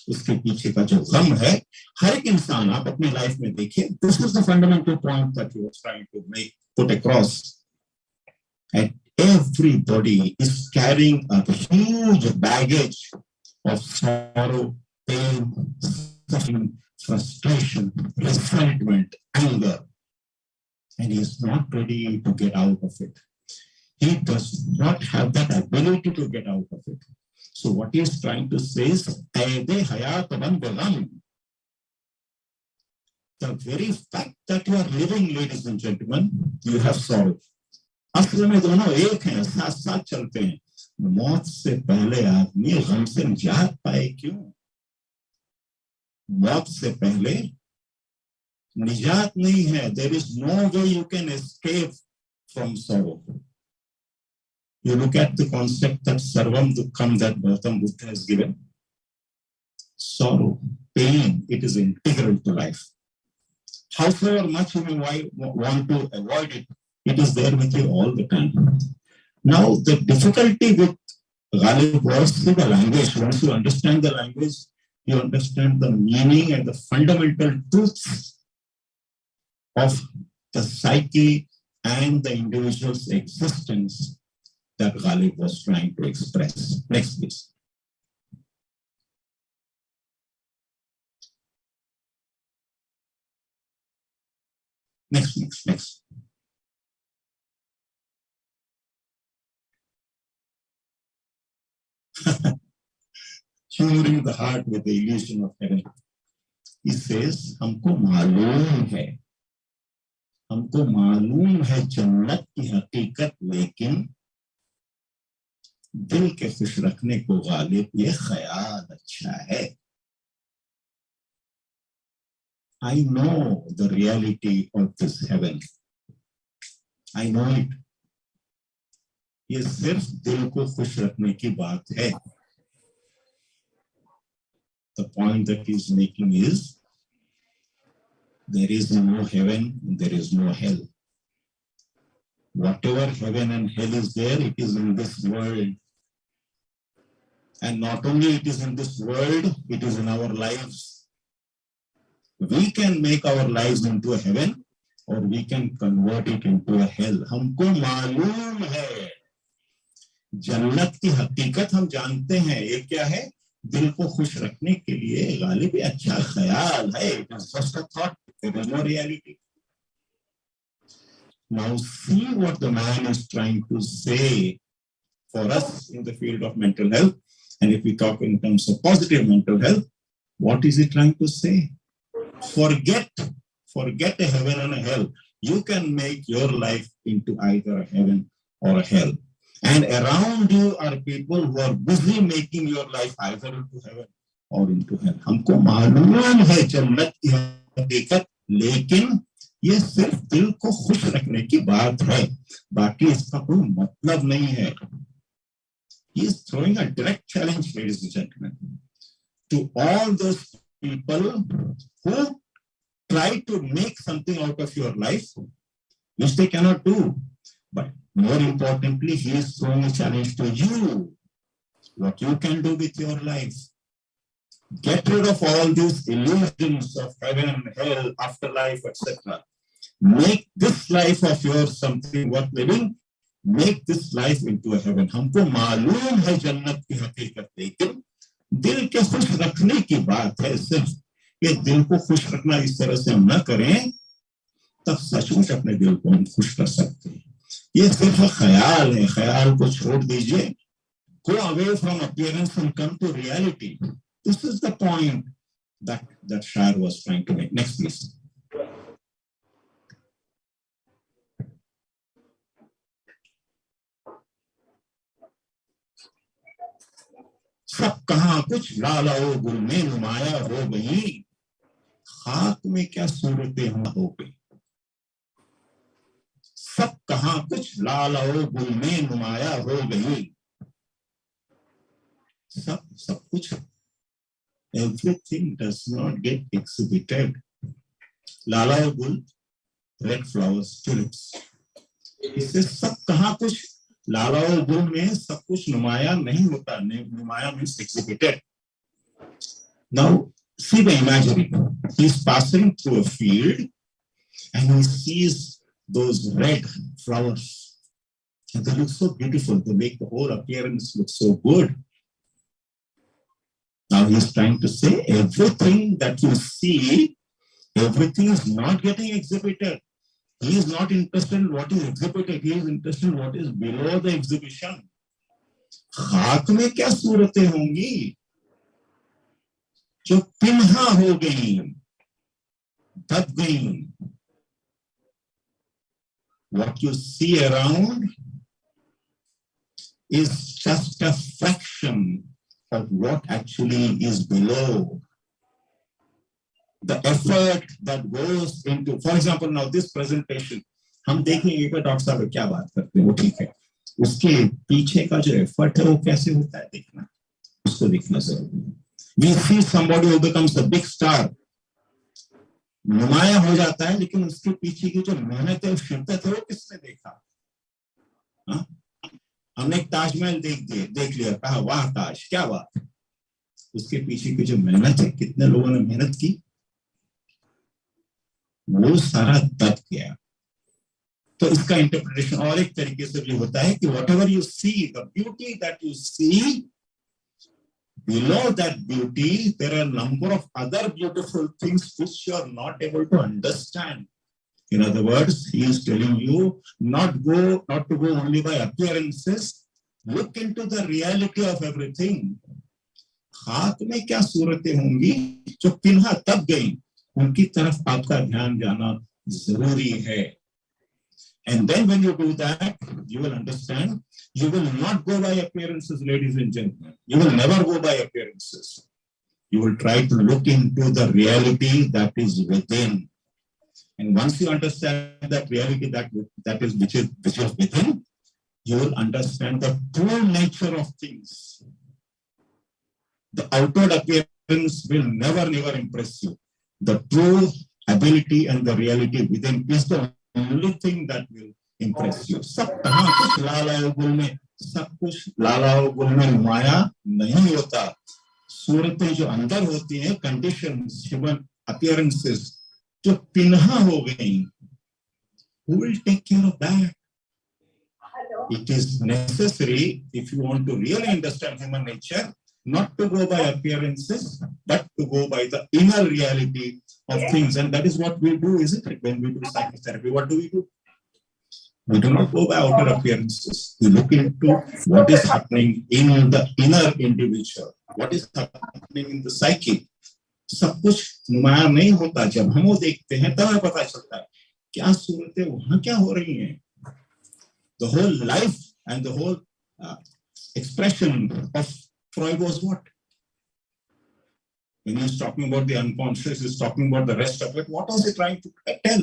उसके पीछे का जो गम है, हर एक इंसान आप अपनी लाइफ में देखिए. This is the fundamental point that he was trying to put across. And everybody is carrying a huge baggage of sorrow, pain, suffering, frustration, resentment, anger, and he is not ready to get out of it. He does not have that ability to get out of it. So what he is trying to say is, the very fact that you are living, ladies and gentlemen, you have sorrow. असल में दोनों एक हैं, साथ साथ चलते हैं. मौत से पहले आदमी गम से निजात पाए क्यों? मौत से पहले निजात नहीं है. There is no way you can escape from sorrow. You look at the concept that Sarvam Dukkham that Gautam Buddha has given. Sorrow, pain, it is integral to life. However much you may want to avoid it, it is there with you all the time. Now, the difficulty with Ghalib was the language. Once you understand the language, you understand the meaning and the fundamental truths of the psyche and the individual's existence that Ghalib was trying to express. Next, please. Next. Humoring the heart with the illusion of heaven. He says, हमको मालूम है जन्नत की हकीकत, लेकिन दिल के खुश रखने को गालिब ये ख्याल अच्छा है. I know the reality of this heaven. I know it. ये सिर्फ दिल को खुश रखने की बात है. The point that he is making is, there is no heaven, there is no hell. Whatever heaven and hell is there, it is in this world. And not only it is in this world, it is in our lives. We can make our lives into a heaven, or we can convert it into a hell. हमको मालूम है, जन्नत की हकीकत हम जानते हैं. ये क्या है? दिल को खुश रखने के लिए गालिब अच्छा ख्याल है. It is just a thought. There is no reality. Now see what the man is trying to say for us in the field of mental health. And if we talk in terms of positive mental health, what is he trying to say? Forget a heaven and a hell. You can make your life into either a heaven or a hell. And around you are people who are busy making your life either into heaven or into hell. हमको मालूम है जन्नत की हकीकत, लेकिन ये सिर्फ दिल को खुश रखने की बात है, बाकी इसका कोई मतलब नहीं है. He is throwing a direct challenge, ladies and gentlemen, to all those people who try to make something out of your life, which they cannot do. But more importantly, he is throwing a challenge to you, what you can do with your life. Get rid of all these illusions of heaven, hell, afterlife, etc. Make this life of yours something worth living. Make this life into a heaven. हमको मालूम है जन्नत की हकीकत, लेकिन दिल के खुश रखने की बात है. सिर्फ ये दिल को खुश रखना इस तरह से हम न करें, तब सचमुच अपने दिल को हम खुश कर सकते हैं. ये सिर्फ ख्याल है. ख्याल को छोड़ दीजिए go away from appearance and come to reality. This is the point that Shire was trying to make. Next, please. सब कहां कुछ लालाओ गुल में नुमाया हो गई, खाक में क्या सूरतें हो गई। सब कहां कुछ लालाओ गुल में नुमाया हो गई, सब कुछ, everything does not get exhibited. लालाओ गुल, red flowers, tulips. इससे सब कहां कुछ, लालाओ गुल में सब कुछ नुमाया नहीं होता, नुमाया means exhibited. Now see the imagery. He is passing through a field and he sees those red flowers and they look so beautiful. They make the whole appearance look so good. Now he is trying to say everything that you see, everything is not getting exhibited. He is not interested in what is exhibited. He is interested in what is below the exhibition. खाक में क्या सूरतें होंगी जो पिन्हा हो गई, दब गई. What you see around is just a fraction of what actually is below. The effort that goes into, for example, now this presentation, हम देखेंगे कि डॉक्टर साहब क्या बात करते हैं, वो ठीक है, उसके पीछे का जो एफर्ट है वो कैसे होता है देखना, उसको देखना जरूरी है. We see somebody who becomes a big star, नुमाया हो जाता है, लेकिन उसके पीछे की जो मेहनत है, शिद्दत है, वो किसने देखा? हमने एक ताजमहल देख लिया, कहा वाह ताज, क्या बात. उसके पीछे की जो मेहनत है, कितने लोगों ने मेहनत की, वो सारा दब गया. तो इसका इंटरप्रिटेशन और एक तरीके से भी होता है कि whatever you see, the beauty that you see, below that beauty there are a number of other beautiful things which you are not able to understand. In other words, he is telling you not to go only by appearances, look into the reality of everything. खाक में क्या सूरतें होंगी जो पिन्हा तब गई, उनकी तरफ आपका ध्यान जाना जरूरी है. And then when you do that, you will understand, you will not go by appearances, ladies and gentlemen. You will never go by appearances. You will try to look into the reality that is within. And once you understand that reality that is which is within, you will understand the true nature of things. The outward appearance will never impress you. The true ability and the reality within is the only thing that will impress you. सब कहाँ कुछ लालाओ गुल में, सब कुछ लालाओ गुल में नुमाया नहीं होता. सूरतें जो अंदर होती हैं, conditions, human appearances, जो पिन्हा हो गई, who will take care of that? It is necessary, if you want to really understand human nature, not to go by appearances, but to go by the inner reality of things. And that is what we do, isn't it? When we do psychotherapy, what do? We do not go by outer appearances. We look into what is happening in the inner individual, what is happening in the psyche. सब कुछ नुमाया नहीं होता, जब हम वो देखते हैं तब हमें पता चलता है क्या सूरतें वहां क्या हो रही हैं. The whole life and the whole expression of Freud was what? When he's talking about the unconscious, he's talking about the rest of it. What was he trying to tell?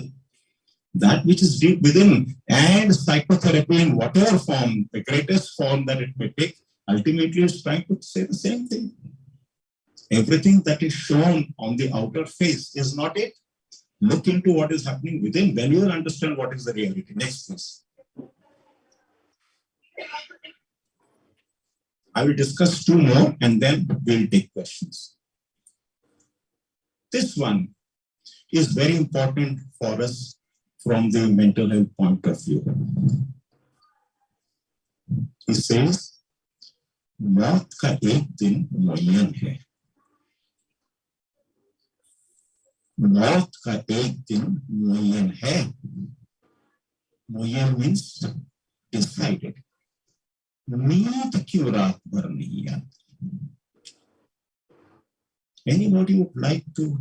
That which is deep within. And psychotherapy in whatever form, the greatest form that it may take, ultimately is trying to say the same thing. Everything that is shown on the outer face is not it. Look into what is happening within, then you will understand what is the reality. Next, please. I will discuss two more and then we'll take questions. This one is very important for us from the mental health point of view. He says, मौत का एक दिन मुय्यन है. मौत का एक दिन मुय्यन है. मुय्यन means decided. नींद क्यों रात भर नहीं आती? Anybody would like to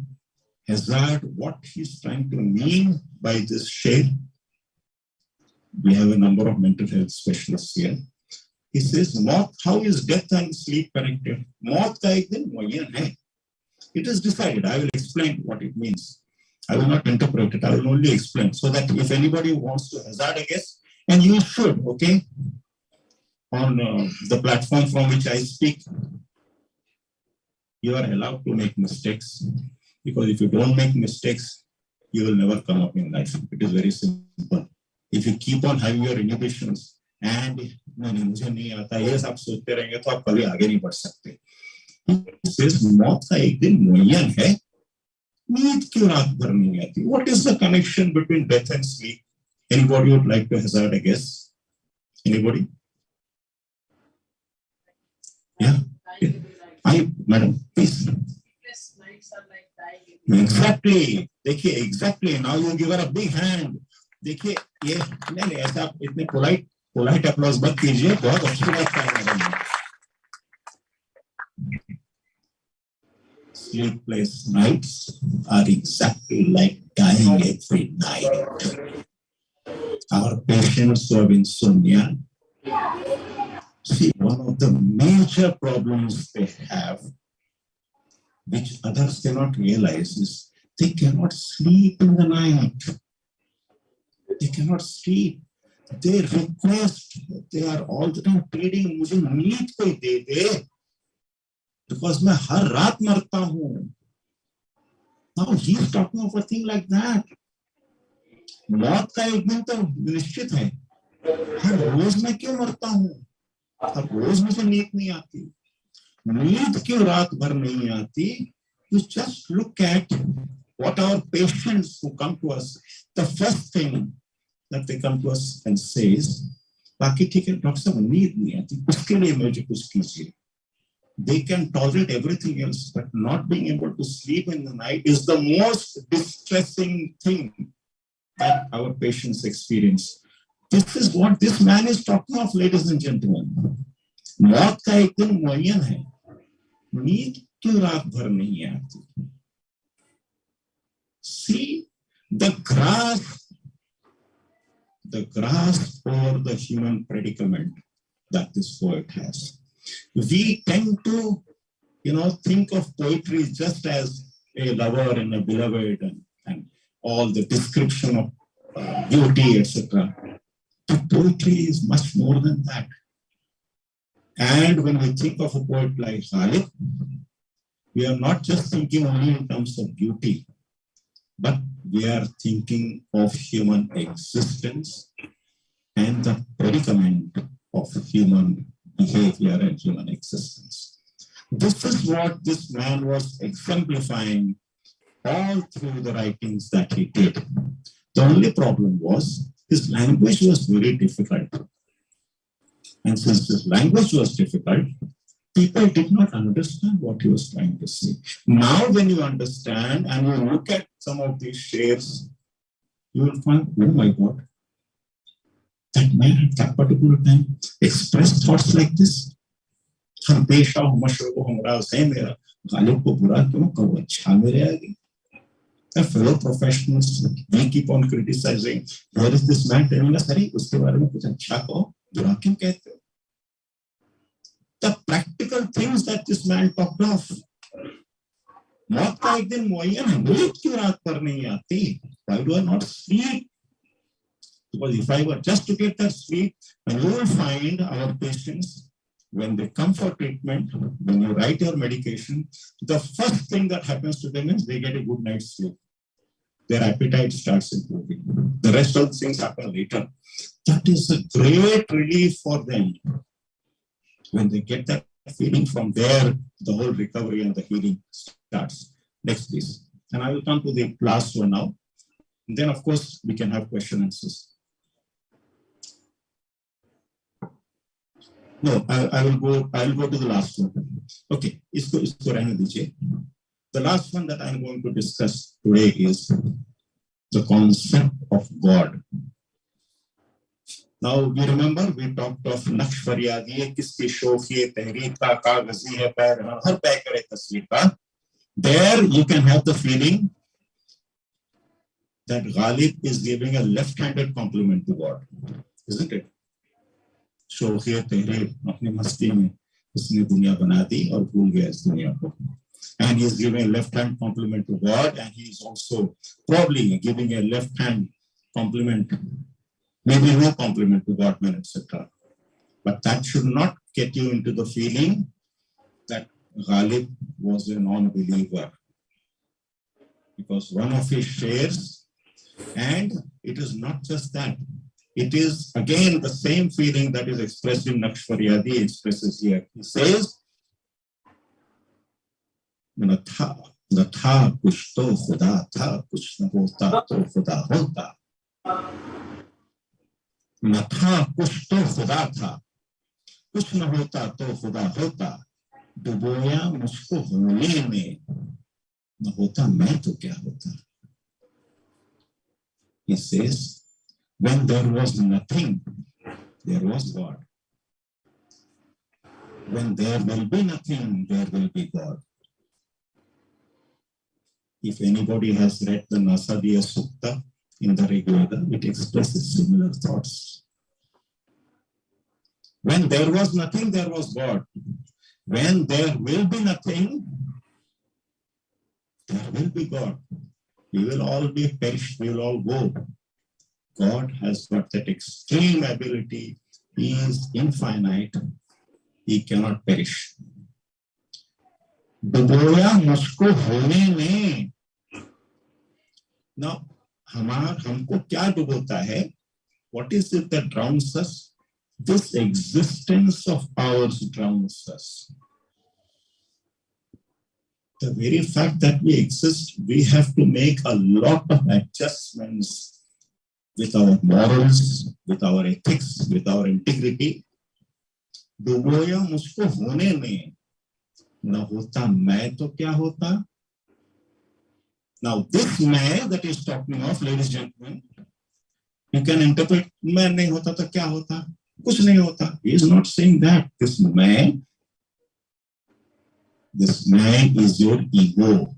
hazard what he's trying to mean by this shade? We have a number of mental health specialists here. He says, "Maut, how is death and sleep connected? Maut ka ek din muayyan hai." It is decided. I will explain what it means. I will not interpret it. I will only explain so that if anybody wants to hazard a guess, and you should, okay, on the platform from which I speak, you are allowed to make mistakes, because if you don't make mistakes, you will never come up in life. It is very simple. If you keep on having your inhibitions and नहीं मुझे नहीं आता ये सब सोचते रहेंगे तो आप कभी आगे नहीं बढ़ सकते. मौत का एक दिन मुय्यन है, नींद क्यों रात भर नहीं आती? What is the connection between death and sleep? Anybody would like to hazard a guess? Anybody? Yeah. Madam, please. Exactly. देखिए, exactly. Now you give her a big hand. देखिए, ये नहीं ऐसा इतने polite applause मत कीजिए. बहुत अच्छी बात है madam. Sleepless nights are exactly like dying every night. Our patients who have insomnia, see, one of the major problems they have, which others cannot realize, is they cannot sleep in the night. They cannot sleep. They request, they are all the time pleading, मुझे नींद कोई दे दे, because मैं हर रात मरता हूँ. Now he is talking of a thing like that. मौत का एक दिन तो निश्चित है. हर रोज मैं क्यों मरता हूँ? हर रोज मुझे नींद नहीं आती. नींद क्यों रात भर नहीं आती? You just look at what our patients who come to us, the first thing that they come to us and says, बाकी ठीक है डॉक्टर साहब नींद नहीं आती, उसके लिए मुझे कुछ कीजिए. They can tolerate everything else, but not being able to sleep in the night is the most distressing thing that our patients experience. This is what this man is talking of, ladies and gentlemen. मौत का एक दिन मुय्यन है, नींद क्यों रात भर नहीं आती? See the grasp for the human predicament that this poet has. We tend to, think of poetry just as a lover and a beloved and all the description of beauty, etc. But poetry is much more than that. And when we think of a poet like Ghalib, we are not just thinking only in terms of beauty, but we are thinking of human existence and the predicament of human behavior and human existence. This is what this man was exemplifying all through the writings that he did. The only problem was his language was very difficult. And since his language was difficult, people did not understand what he was trying to say. Now, when you understand and you look at some of these shares, you will find, oh my God, that man at that particular time expressed thoughts like this. Fellow professionals, we keep on criticizing. Where is this man telling us, the practical things that this man talked of. मौत का एक दिन मुय्यन है, नींद क्यों रात भर नहीं आती? Why do I not sleep? Because if I were just to get that sleep, and you will find our patients, when they come for treatment, when you write your medication, the first thing that happens to them is they get a good night's sleep. Their appetite starts improving. The rest of the things happen later. That is a great relief for them. When they get that feeling, from there, the whole recovery and the healing starts. Next, please. And I will come to the last one now. And then, of course, we can have question and answers. No, I will go to the last one. Okay, isko rehne dijiye. The last one that I am going to discuss today is the concept of God. Now we remember we talked of Naqsh Faryadi, kiski shokhi tehreek ka kagazi hai pair har pair kare tasveer ka. There you can have the feeling that Ghalib is giving a left-handed compliment to God, isn't it? शोखिया तेरे अपनी मस्ती में उसने दुनिया बना दी और भूल गया इस दुनिया को. And he is giving a left hand compliment to God, and he is also probably giving a left hand compliment, maybe no compliment to God, man, etc. But that should not get you into the feeling that Ghalib was a non-believer, because one of his shares, and it is not just that. It is again the same feeling that is expressed in Naqsh Faryadi expresses here. He says, न था कुछ तो खुदा था, कुछ न होता तो खुदा होता. न था कुछ तो खुदा था, कुछ न होता तो खुदा होता. डुबोया मुझको होने में, न होता मैं तो क्या होता. He says, when there was nothing, there was God. When there will be nothing, there will be God. If anybody has read the Nasadiya Sukta in the Rigveda, it expresses similar thoughts. When there was nothing, there was God. When there will be nothing, there will be God. We will all be perished, we will all go. God has got that extreme ability. He is infinite. He cannot perish. डुबोया मुझको होने में. Now, हमको क्या डुबोता है? What is it that drowns us? This existence of ours drowns us. The very fact that we exist, we have to make a lot of adjustments with our morals, with our ethics, with our integrity. डुबोया मुझको होने में, न होता मैं तो क्या होता. Now this मैं that is talking of, ladies and gentlemen, you can interpret मैं नहीं होता तो क्या होता, कुछ नहीं होता. He is not saying that. This मैं is your ego.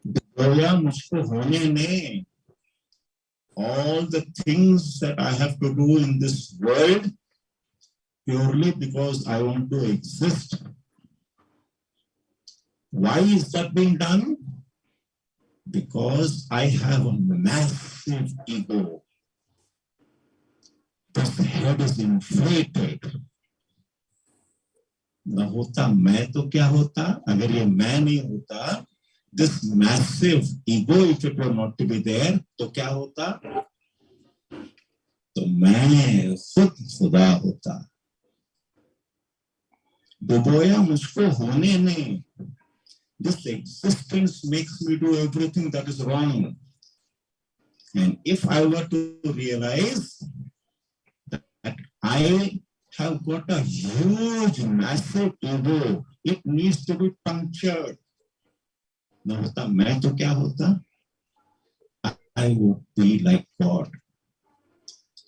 डुबोया मुझको होने में, all the things that I have to do in this world purely because I want to exist. Why is that being done? Because I have a massive ego. This head is inflated. न होता मैं तो क्या होता. अगर ये मैं नहीं होता, this massive ego, if it were not to be there, तो क्या होता? तो मैं खुद खुदा होता. डुबोया मुझको होने में. This existence makes me do everything that is wrong. And if I were to realize that I have got a huge, massive ego, it needs to be punctured. न होता मैं तो क्या होता. I would be like God.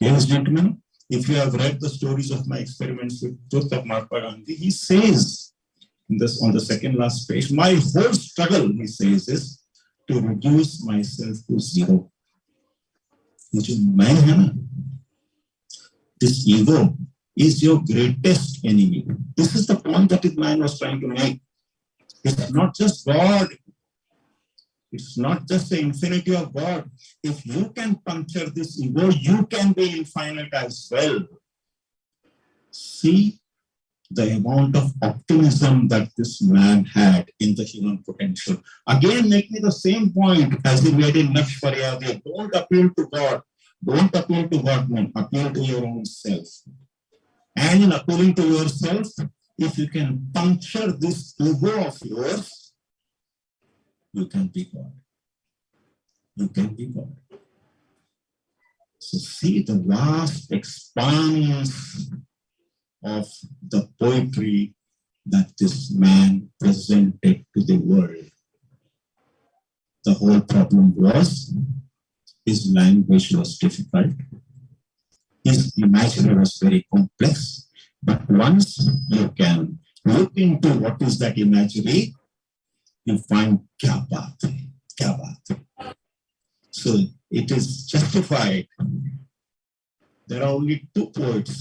Ladies and gentlemen, if you have read the stories of my experiments with Truth of Mahatma Gandhi, he says in this, on the second last page, my whole struggle, he says, is to reduce myself to zero. This ego is your greatest enemy. This is the point that this man was trying to make. It's not just God. It's not just the infinity of God. If you can puncture this ego, you can be infinite as well. See the amount of optimism that this man had in the human potential. Again, making the same point as he made in Naqsh Faryadi. Don't appeal to God. Don't appeal to God, man. Appeal to your own self. And in appealing to yourself, if you can puncture this ego of yours, you can be God. You can be God. So see the vast expanse of the poetry that this man presented to the world. The whole problem was His language was difficult. His imagery was very complex. But once you can look into what is that imagery, you find kya baat hai, kya baat hai. So it is justified. There are only two poets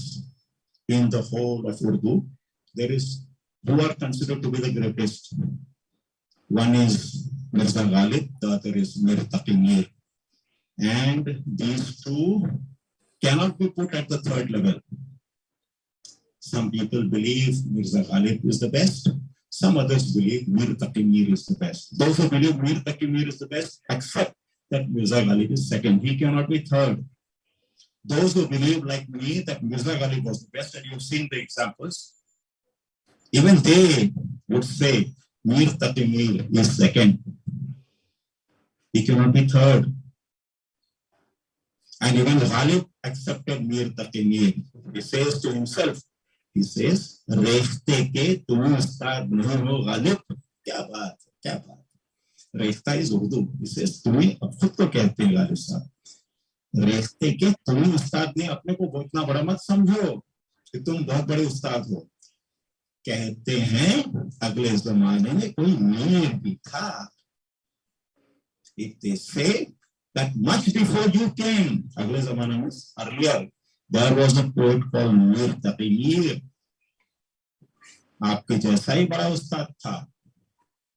in the whole of Urdu. There is who are considered to be the greatest. One is Mirza Ghalib, the other is Mir Taqi Mir. And these two cannot be put at the third level. Some people believe Mirza Ghalib is the best. Some others believe Mir Taqi Mir is the best. Those who believe Mir Taqi Mir is the best accept that Mirza Ghalib is second. He cannot be third. Those who believe like me that Mirza Ghalib was the best, and you've seen the examples, even they would say Mir Taqi Mir is second. He cannot be third. And even Ghalib accepted Mir Taqi Mir. He says to himself, he says, Rekhte ke tum ustad nahi ho Ghalib, kya baat, kya baat. Rekhta is Urdu. He says, तुम्हें अब खुद को कहते हैं Ghalib साहब. रेख्ते के तुम उस्ताद ने अपने को बहुत ना बड़ा मत समझो कि तुम बहुत बड़े उस्ताद हो. कहते हैं अगले जमाने में कोई मीर भी था. If they say that much before you came, अगले जमाने में earlier, there was a poet called Mir Taqi Mir. आपके जैसा ही बड़ा उस्ताद था.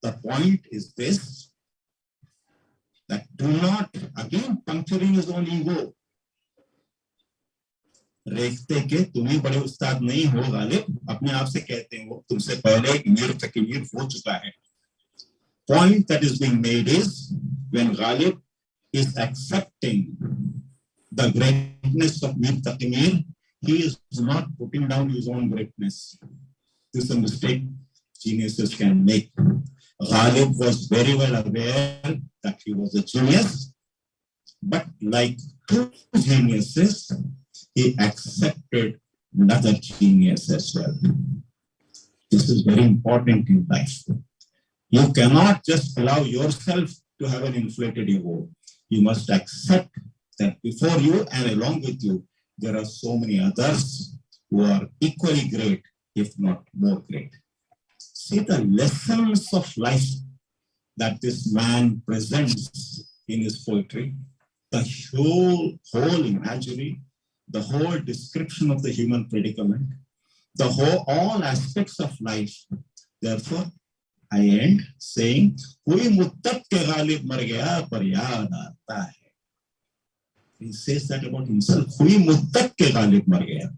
The point is this, that do not, again, puncturing his own ego. रेखते के तुम ही बड़े उस्ताद नहीं हो गालिब, अपने आप से कहते हैं वो तुमसे पहले एक मीर तक मीर हो चुका है. Point that is being made is when Ghalib is accepting the greatness of Mir Taqi Mir, he is not putting down his own greatness. This is a mistake geniuses can make. Ghalib was very well aware that he was a genius, but like two geniuses, he accepted another genius as well. This is very important in life. You cannot just allow yourself to have an inflated ego. You must accept that before you and along with you, there are so many others who are equally great, if not more great. See the lessons of life that this man presents in his poetry, the whole imagery, the whole description of the human predicament, the whole, all aspects of life. Therefore, I end saying, "Koi muddat ke ghalib mar gaya par yaad aata hai." He says that about himself. "Koi muddat ke ghalib mar gaya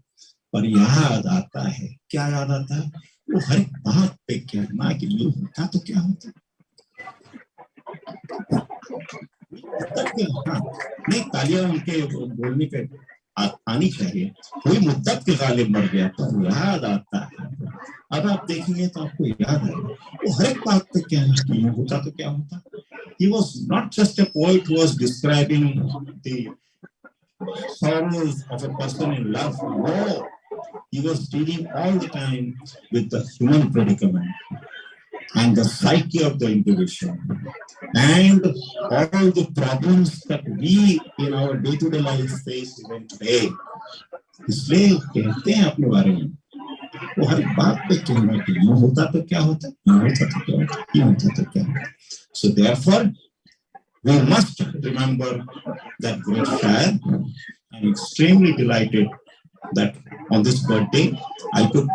par yaad aata hai." Kya yaad aata hai? वो हर बात पे कहना कि ये होता तो क्या होता. नहीं, तालियां उनके बोलने पे आनी चाहिए. कोई मुद्दत के गालिब मर गया तो याद आता है. अब आप देखेंगे तो आपको याद है वो हर एक बात पे कहना कि ये होता तो क्या होता. He was not just a poet who was describing the sorrows of a person in love. No. He was dealing all the time with the human predicament and the psyche of the individual and all the problems that we in our day-to-day life face even today. इसलिए कहते हैं अपने बारे में वो हर बात पे कहना कि ये होता तो क्या होता, ये होता तो क्या होता, ये होता तो क्या होता. So therefore, we must remember that great shair. I'm extremely delighted that on this birthday, I could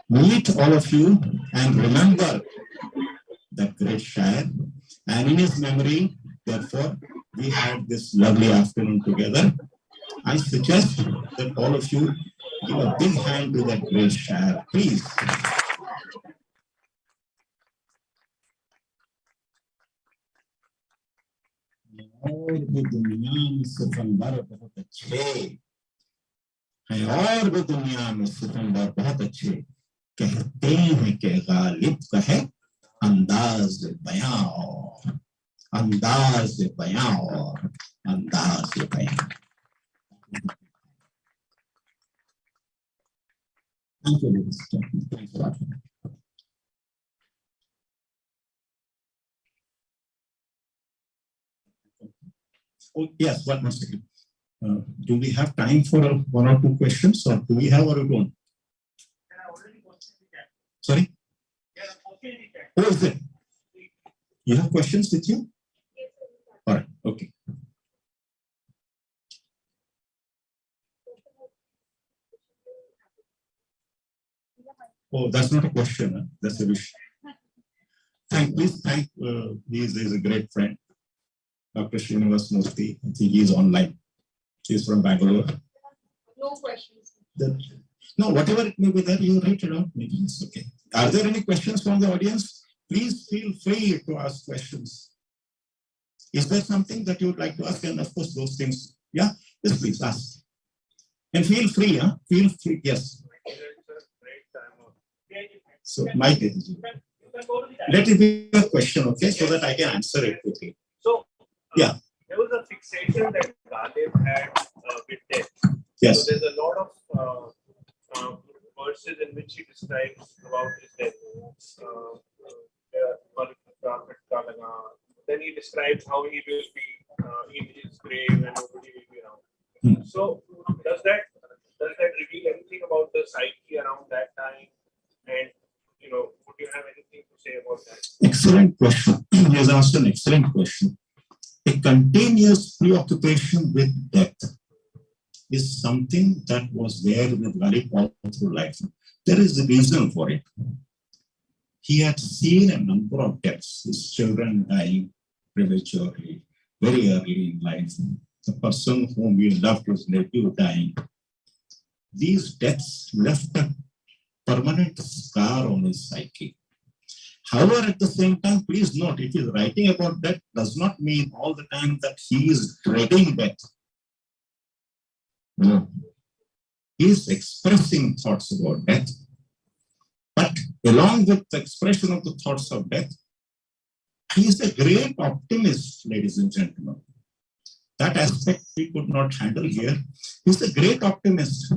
meet all of you and remember that great shair. And in his memory, therefore, we had this lovely afternoon together. I suggest that all of you give a big hand to that great shair, please. और भी दुनिया में सितमबर बहुत अच्छे हैं, और भी दुनिया में सितमबर बहुत अच्छे. कहते हैं कि गालिब का है अंदाज बयां और अंदाज बयां और अंदाज बयां. Thank you, ladies and gentlemen. Thanks a lot. Oh, yes, one second. Do we have time for one or two questions, or do we have or we don't? Sorry? Oh, is it? You have questions with you? All right, okay. Oh, that's not a question. Huh? That's a wish. Please thank. He is a great friend, Dr. Srinivas Murthy. I think he is online. He is from Bangalore. No questions. No, whatever it may be there, you write it out. Maybe it's okay. Are there any questions from the audience? Please feel free to ask questions. Is there something that you would like to ask? And of course, those things. Yeah, yes, please ask. And feel free, huh? Feel free. Yes. So, Mike, let it be a question, okay, so that I can answer it quickly. So, yeah. There was a fixation that Ghalib had with death. Yes. So, there's a lot of verses in which he describes about his death. Then he describes how he will be in his grave and nobody will be around. So, does that reveal anything about the psyche around that time? And would you have anything to say about that? Excellent question. He has asked an excellent question. A continuous preoccupation with death is something that was there with Ghalib all through life. There is a reason for it. He had seen a number of deaths, his children dying prematurely, very early in life, the person whom we loved, his nephew, dying. These deaths left a permanent scar on his psyche. However, at the same time, please note, if he is writing about death, does not mean all the time that he is dreading death. No. He is expressing thoughts about death. But along with the expression of the thoughts of death, he is a great optimist, ladies and gentlemen. That aspect we could not handle here. He is a great optimist.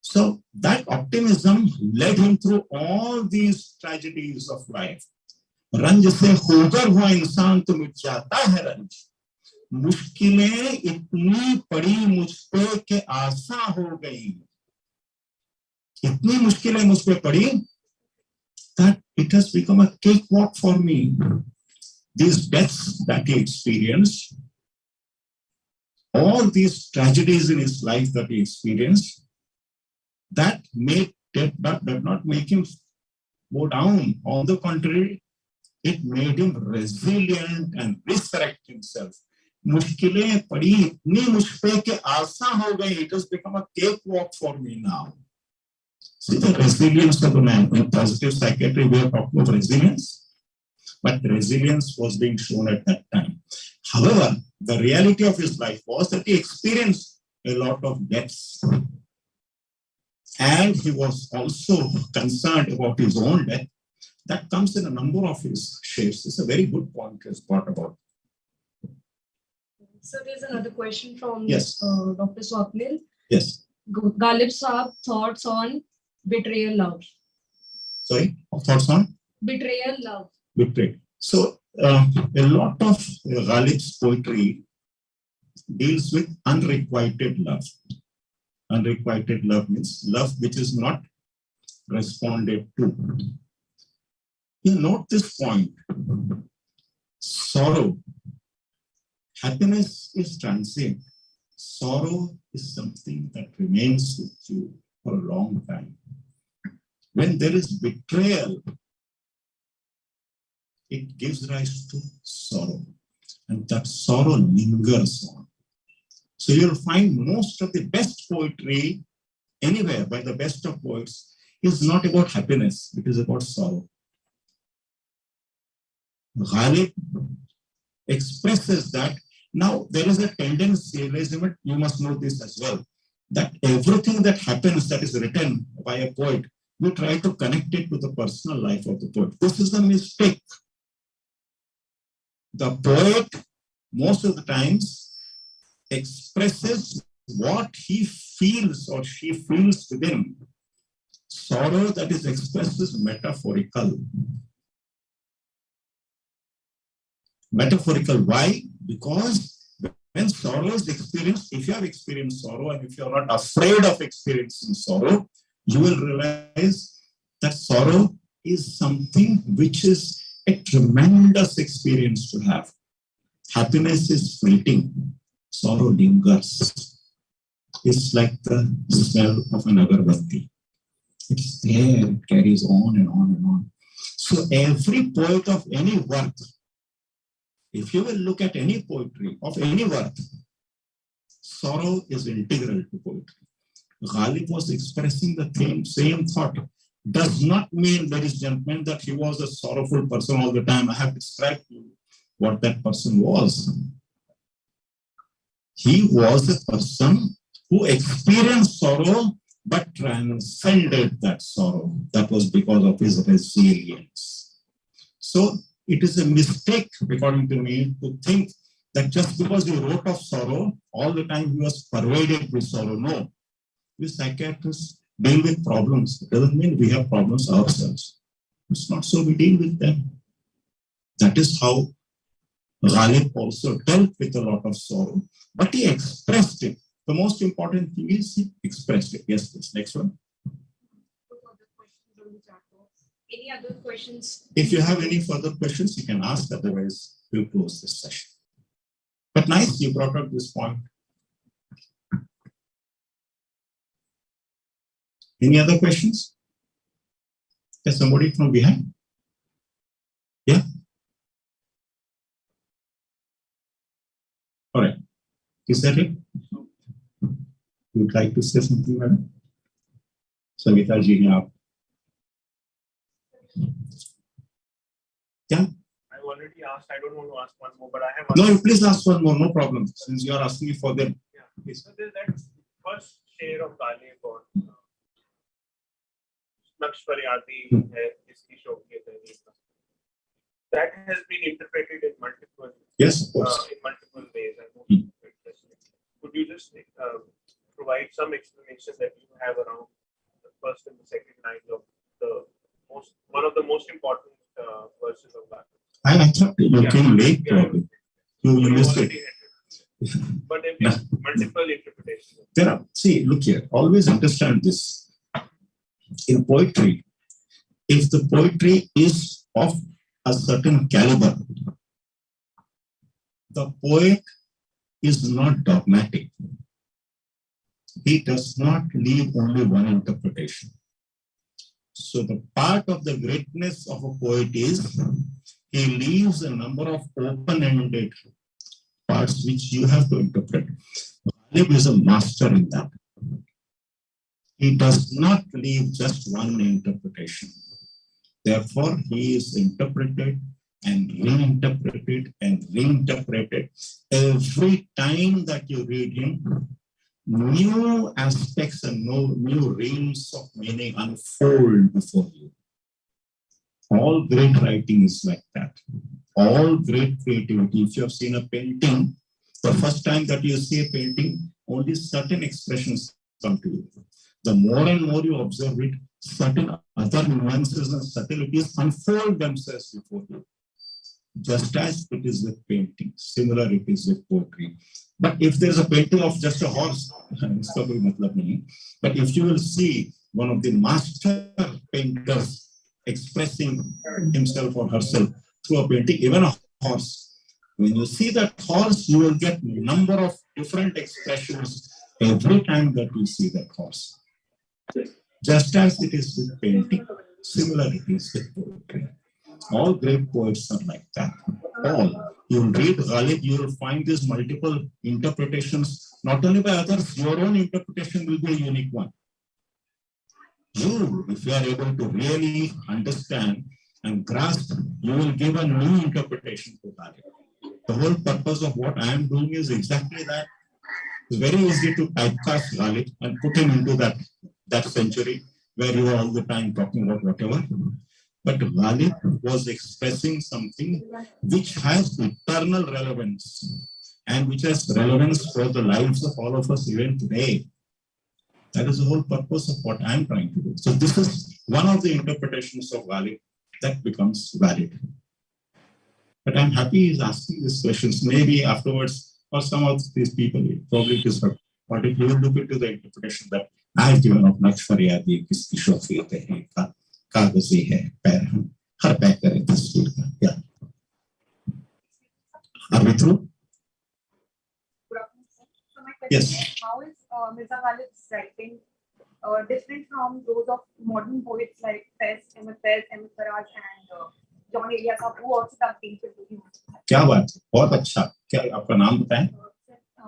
So that optimism led him through all these tragedies of life. रंज से होकर हुआ इंसान तो मिट जाता है रंज, मुश्किलें इतनी पड़ी मुझ पे कि आसा हो गई. इतनी मुश्किलें मुझ पे पड़ी that it has become a cakewalk for me. These deaths that he experienced, all these tragedies in his life that he experienced, that did not make him go down. On the contrary, it made him resilient and resurrect himself. मुश्किलें पड़ी इतनी मुझ पे कि आसान हो गई. It has become a cakewalk for me now. See the resilience of the man. In positive psychiatry, we are talking of resilience, but resilience was being shown at that time. However, the reality of his life was that he experienced a lot of deaths. And he was also concerned about his own death. That comes in a number of his shapes. It's a very good point he's brought about. So there's another question from yes. Dr. Swapnil. Yes. Ghalib Saab, thoughts on betrayal love. Sorry, thoughts on? Betrayal love. Betrayal. So a lot of Ghalib's poetry deals with unrequited love. Unrequited love means love which is not responded to. You note this point. Sorrow. Happiness is transient. Sorrow is something that remains with you for a long time. When there is betrayal, it gives rise to sorrow. And that sorrow lingers on. So you'll find most of the best poetry anywhere by the best of poets is not about happiness, it is about sorrow. Ghalib expresses that. Now there is a tendency, Elizabeth, you must know this as well, that everything that happens that is written by a poet, you try to connect it to the personal life of the poet. This is the mistake. The poet, most of the times, expresses what he feels or she feels within. Sorrow that is expressed is metaphorical. Metaphorical. Why? Because when sorrow is experienced, if you have experienced sorrow and if you are not afraid of experiencing sorrow, you will realize that sorrow is something which is a tremendous experience to have. Happiness is fleeting, sorrow lingers. It's like the smell of an agarbatti. It's there, it carries on and on and on. So every poet of any work, if you will look at any poetry of any work, sorrow is integral to poetry. Ghalib was expressing the same thought. Does not mean, ladies and gentlemen, that he was a sorrowful person all the time. I have described to you what that person was. He was a person who experienced sorrow but transcended that sorrow. That was because of his resilience. So it is a mistake, according to me, to think that just because he wrote of sorrow, all the time he was pervaded with sorrow. No. We psychiatrists deal with problems. It doesn't mean we have problems ourselves. It's not so, we deal with them. That is how Ghalib also dealt with a lot of sorrow, but he expressed it. The most important thing is he expressed it. Yes, please. Next one. Any other questions? If you have any further questions, you can ask. Otherwise, we'll close this session. But nice, you brought up this point. Any other questions? There's somebody from behind. Yeah. All right. Is that it? You would like to say something, madam? Savita ji, yeah. I've already asked. I don't want to ask one more, but I have. No, please ask one more. No problem. Since you are asking for them. Yeah. Please. So there's that first share of Ghalib on Naksh Faryadi hai, iski shauqiyat hai. That has been interpreted in multiple. Yes, of course. In multiple ways. Could you just provide some explanation that you have around the first and the second lines of one of the most important verses of that? I thought you came late, probably. You missed it. But there are multiple interpretations. See, look here, always understand this. In poetry, if the poetry is of a certain caliber, the poet is not dogmatic. He does not leave only one interpretation. So the part of the greatness of a poet is he leaves a number of open-ended parts which you have to interpret. Ghalib is a master in that. He does not leave just one interpretation. Therefore, he is interpreted and reinterpreted and reinterpreted. Every time that you read him, new aspects and new realms of meaning unfold before you. All great writing is like that. All great creativity. If you have seen a painting, the first time that you see a painting, only certain expressions come to you. The more and more you observe it, certain other nuances and subtleties unfold themselves before you. Just as it is with painting, similar it is with poetry. But if there's a painting of just a horse, but if you will see one of the master painters expressing himself or herself through a painting, even a horse, when you see that horse, you will get a number of different expressions every time that you see that horse. Just as it is with painting, similar it is with poetry. All great poets are like that. All. You will read Ghalib, you will find these multiple interpretations, not only by others, your own interpretation will be a unique one. You, if you are able to really understand and grasp, you will give a new interpretation to Ghalib. The whole purpose of what I am doing is exactly that. It's very easy to typecast Ghalib and put him into that century where you are all the time talking about whatever. But Ghalib was expressing something which has eternal relevance and which has relevance for the lives of all of us even today. That is the whole purpose of what I'm trying to do. So this is one of the interpretations of Ghalib that becomes valid. But I'm happy he's asking these questions. Maybe afterwards, or some of these people, probably it is, but if you look into the interpretation that I've given of Nakshfaryadi, kiski shofiyat hai, kagazi hai, pair hum, har pair kare tasveer ka. Yeah. Are we through? So my question Yes. is, how is Mirza Ghalib's writing different from those of modern poets like Ahmed Faraj and John Elias, who also done things with him? क्या बात है, बहुत अच्छा. क्या आपका नाम बताएं?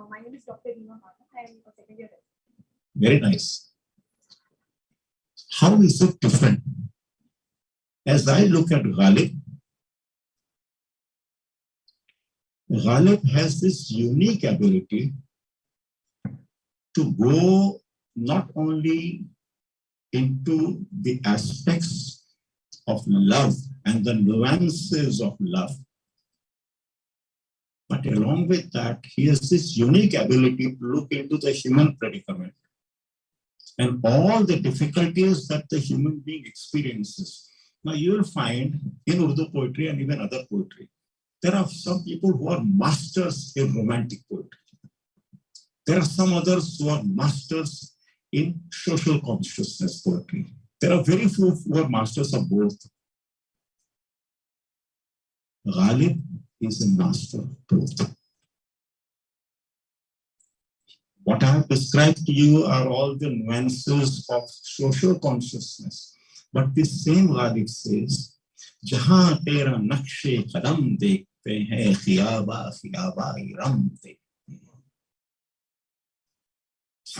My name is Dr. Rima Khan. I am a second year. Very nice. How is it different? As I look at Ghalib, Ghalib has this unique ability to go not only into the aspects of love and the nuances of love, but along with that, he has this unique ability to look into the human predicament and all the difficulties that the human being experiences. Now, you will find in Urdu poetry and even other poetry, there are some people who are masters in romantic poetry. There are some others who are masters in social consciousness poetry. There are very few who are masters of both. Ghalib is a master of both. What I have described to you are all the nuances of social consciousness. But this same Ghalib says, Jahan tera nakshe qadam dekhte hain, khiyaba khiyaba ram dekhte.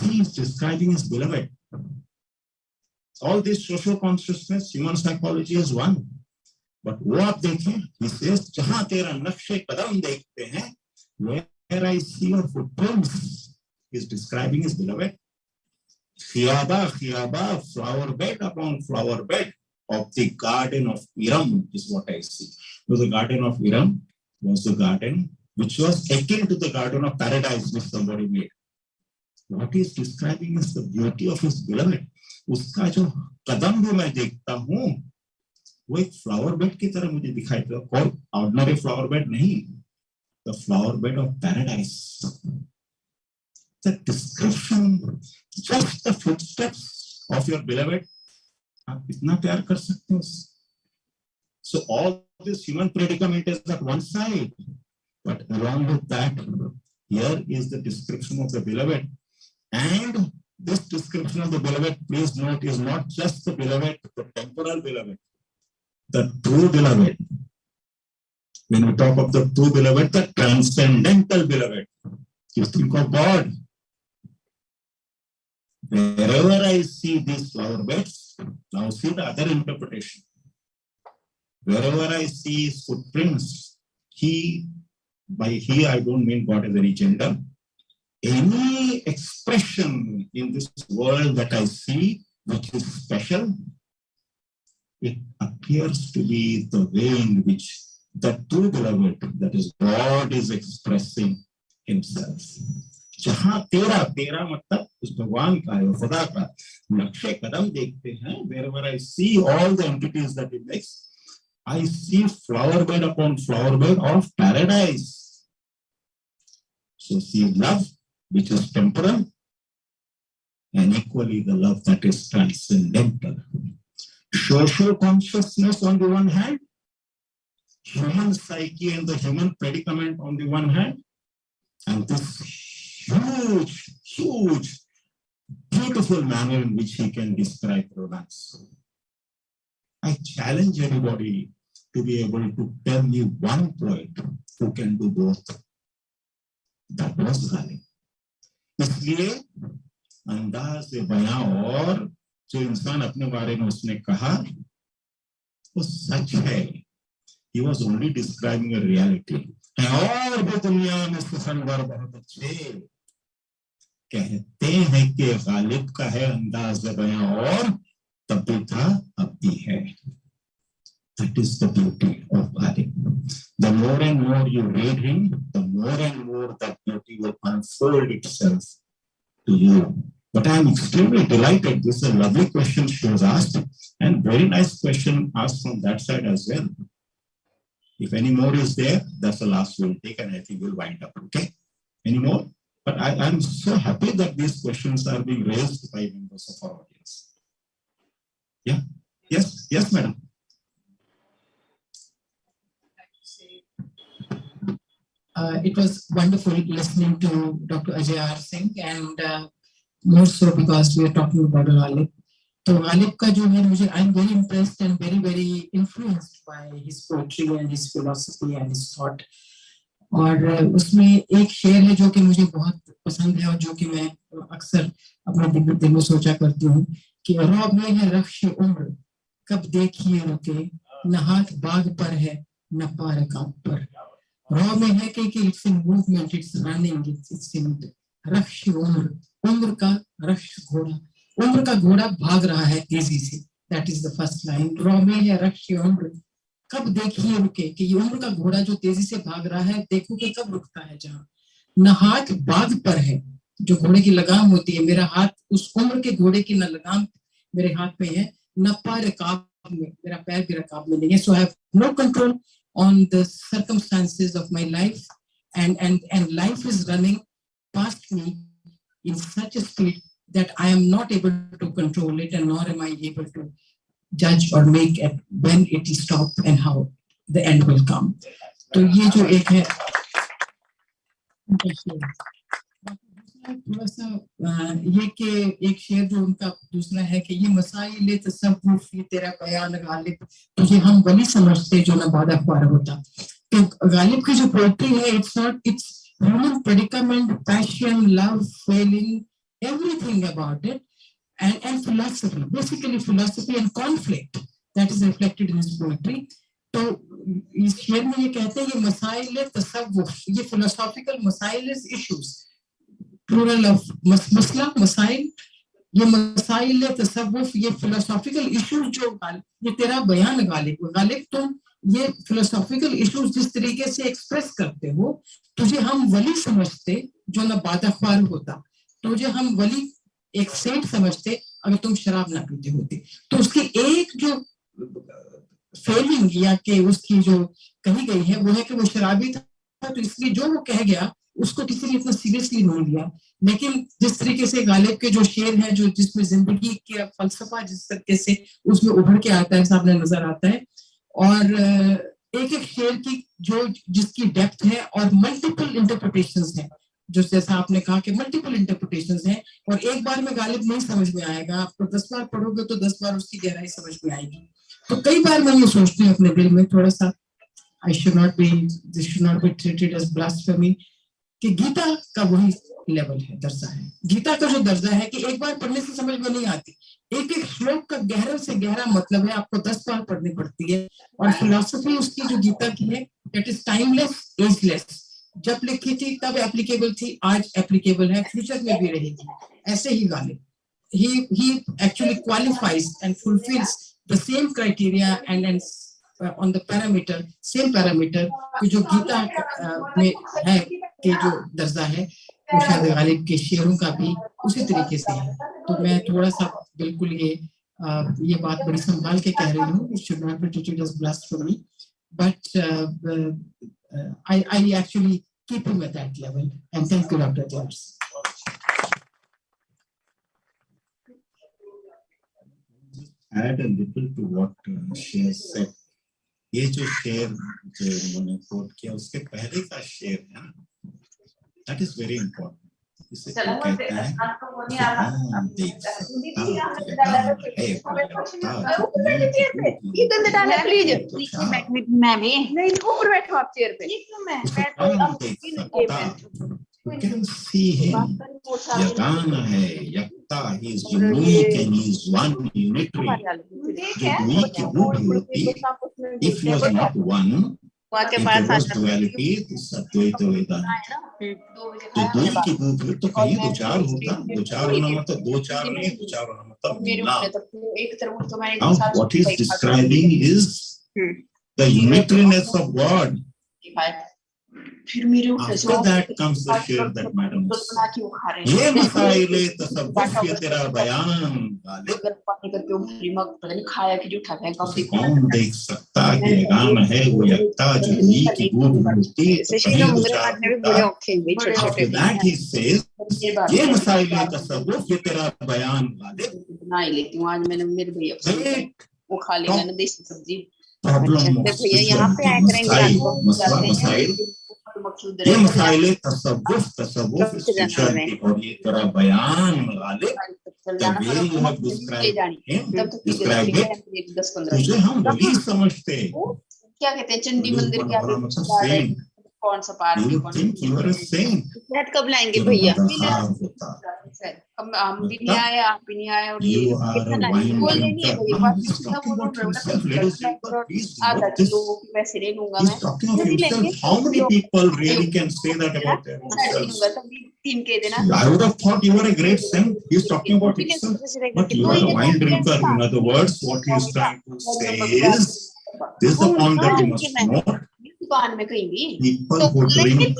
He is describing his beloved. All this social consciousness, human psychology is one. But what they can, he says, Jahan tera nakshe qadam dekhte hain, where I see your footprints, he is describing his beloved. Khiyaba, khiyaba, flower bed upon flower bed of the garden of Iram is what I see. So the garden of Iram was the garden which was akin to the garden of paradise which somebody made. What he is describing is the beauty of his beloved. उसका जो कदम भी मैं देखता हूँ, वो एक flower bed की तरह मुझे दिखाई देता है, और ordinary flower bed नहीं, the flower bed of paradise. The description, just the footsteps of your beloved, आप कितना प्यार कर सकते हो? So all this human predicament is at one side, but along with that, here is the description of the beloved. And this description of the beloved, please note, is not just the beloved, the temporal beloved, the true beloved. When we talk of the true beloved, the transcendental beloved, you think of God. Wherever I see these flower beds, now see the other interpretation. Wherever I see his footprints, he, by he I don't mean God as any gender, any expression in this world that I see which is special, it appears to be the way in which the true beloved, that is God, is expressing himself. जहां तेरा मतलब उस भगवान का है, खुदा का नक्शे कदम देखते हैं, wherever I see all the entities that he makes, I see flower bed upon flower bed of paradise. So see love, which is temporal, and equally the love that is transcendental. Social consciousness on the one hand, human psyche and the human predicament on the one hand, and this huge, beautiful manner in which he can describe romance. I challenge anybody to be able to tell me one poet who can do both. That was Ghalib. इसलिए अंदाज़ बयां और जो इंसान अपने बारे में उसने कहा वो सच है. He was only describing a reality. और भी दुनिया में सुखनवर बहुत अच्छे कहते हैं कि गालिब का है अंदाज़ बयां और तब भी था अब भी है. That is the beauty of Ghalib. The more and more you read him, the more and more that beauty will unfold itself to you. But I am extremely delighted. This is a lovely question she was asked, and very nice question asked from that side as well. If any more is there, that's the last we'll take, and I think we'll wind up. Okay? Any more? But I'm so happy that these questions are being raised by members of our audience. Yeah. Yes. Yes, madam. It was wonderful listening to Dr. Ajay R. Singh, and more so because we are talking about Ghalib. So Ghalib ka jo hai, I'm very impressed and very, very influenced by his poetry and his philosophy and his thought. और उसमें एक शेर है जो कि मुझे बहुत पसंद है और जो कि मैं अक्सर अपने दिल में सोचा करती हूँ कि रौब में है रख्श उम्र, कब देखिए रुके, न हाथ बाग पर है न पार काब पर. रॉ में है कि it's in movement, it's running, it's in रख्श उम्र, उम्र का रख्श घोड़ा, उम्र का घोड़ा भाग रहा है तेजी से. That is the first line. Raw में है रख्श उम्र, कब देखिए रुके, कि ये उम्र का घोड़ा जो तेजी से भाग रहा है, देखो कि कब रुकता है. जहाँ न हाथ बाग पर है, जो घोड़े की लगाम होती है, मेरा हाथ उस उम्र के घोड़े की न लगाम मेरे हाथ में है, न पैर रकाब में, मेरा पैर भी रकाब में नहीं है. So I have no control on the circumstances of my life, and life is running past me in such a speed that I am not able to control it, and nor am I able to judge or make it when it will stop and how the end will come. तो ये जो एक है, थोड़ा सा ये कि एक शेर जो उनका दूसरा है कि ये मसाइल तसव्वुफ, ये तेरा बयान गालिब, तुझे हम वली समझते जो ना बादा ख्वार होता. तो गालिब की जो पोएट्री है, it's not, it's human predicament, passion, love, feeling, everything about it, and philosophy, basically philosophy and conflict that is reflected in his poetry. तो इस शेर में ये कहते हैं ये मसाइल तसव्वुफ, ये philosophical मसाइल issues, plural of मसला, मसाइल, ये मसाइल तसव्वुफ, ये philosophical issues जो ये तेरा बयान गालिब, गालिब तुम ये philosophical issues जिस तरीके से एक्सप्रेस करते हो, तुझे हम वली समझते जो ना बादाख्वार होता, तुझे हम वली एक सेंट समझते अगर तुम शराब ना पीते होते. तो उसकी एक जो फेलिंग या कि उसकी जो कही गई है वो है कि वो शराबी था, तो इसलिए जो वो कह गया उसको किसी ने इतना सीरियसली नहीं लिया. लेकिन जिस तरीके से गालिब के जो शेर हैं, जो जिसमें जिंदगी का फलसफा जिस तरीके से उसमें उभर के आता है, सामने नजर आता है, और एक एक शेर की जो जिसकी डेप्थ है और मल्टीपल इंटरप्रिटेशंस हैं, जो जैसा आपने कहा कि मल्टीपल इंटरप्रिटेशंस हैं, और एक बार में गालिब नहीं समझ में आएगा, आपको 10 बार पढ़ोगे तो 10 बार उसकी गहराई समझ में आएगी. तो कई बार मैं ये सोचती हूँ अपने दिल में थोड़ा सा, this should not be treated as blasphemy, कि गीता का वही लेवल है, दर्जा है. गीता का जो दर्जा है कि एक बार पढ़ने से समझ में नहीं आती, एक एक श्लोक का गहरा से गहरा मतलब है, आपको 10 बार पढ़नी पड़ती है. और फिलॉसफी उसकी जो गीता की है, दैट इज टाइमलेस, एजलेस. जब लिखी थी तब एप्लीकेबल थी, आज एप्लीकेबल है, फ्यूचर में भी रहेगी. ऐसे ही Ghalib, he actually qualifies and fulfills the same criteria and on the parameter, same parameter कि जो गीता में है कि जो दर्जा है, वो शायद गालिब के शेरों का भी उसी तरीके से है. तो मैं थोड़ा सा बिल्कुल ये बात बड़ी संभाल के कह रही हूँ, it should not be treated as blasphemy, but I actually keep him at that level, and thank you, Dr. James. Add a little to what she said. ये जो शेर जो उन्होंने कोट किया, उसके पहले का शेर है ना, that is very important. इसे क्या कहते हैं? You can see him. Yagana hai, yakta, he is unique and he is one, unitary. जो दुई की भूख होती, if he was not one, if there was duality, तो सद्वैत वेदांत. तो दुई की भूख हो तो कहीं दो चार होता, दो चार होना मतलब दो चार नहीं, दो चार होना मतलब मिलना. Now what he is describing is the unitariness of God. फिर मेरे ऊपर से After that comes the share that madam was बना के वो खा रहे ये हैं मसाइले तसव्वुफ ये तेरा बयान गालिब अगर पानी करके वो भरी मग पता नहीं खाया कि उठा फेंका उसे कौन देख सकता कि यगान है वो यकता जो ही की बूढ़ मूर्ति तो कहीं दो चार होता After that he says ये मसाइले तसव्वुफ ये तेरा बयान गालिब बना ही लेती हूँ आज मैंने मेरे भैया Great वो खा लेगा ना देसी सब्जी problem of भैया यहाँ पे आया करेंगे मसला मसाइल ये मसाइले तसव्वुफ तसव्वुफ स्पिरिचुअलिटी और ये तेरा बयान Ghalib the way you have described him described it तुझे हम वही समझते क्या कहते हैं चंडी मंदिर के आगे saint कौन सा park you think you are a saint net कब लाएंगे भैया हम भी नहीं आए आप भी नहीं आए और you are a wine बोल नहीं है भैया he's talking about himself ladies and gentlemen please आधा note this किलो पैसे ले लूंगा he's मैं talking of himself how many people really can say that about themselves तीन के देना I would have thought you were a great saint he's talking about himself but you are a wine drinker in other words what he is trying to say is this is the point that you must note दुकान में कहीं भी people who drink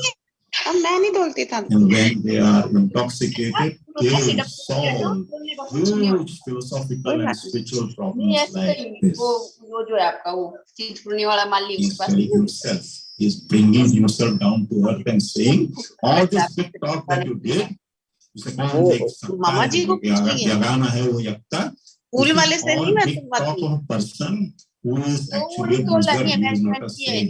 अब मैं नहीं बोलती था and when they are intoxicated they solve huge philosophical and spiritual problems like this वो जो है आपका वो चीज पुरने वाला माली he's telling himself he's bringing himself down to earth and saying all this big talk that you did उसे कौन देख सकता मामा जी को यगाना है वो यकता फूल वाले से नहीं मैं तुम बात talk of a person who is actually a loser, who is not a saint.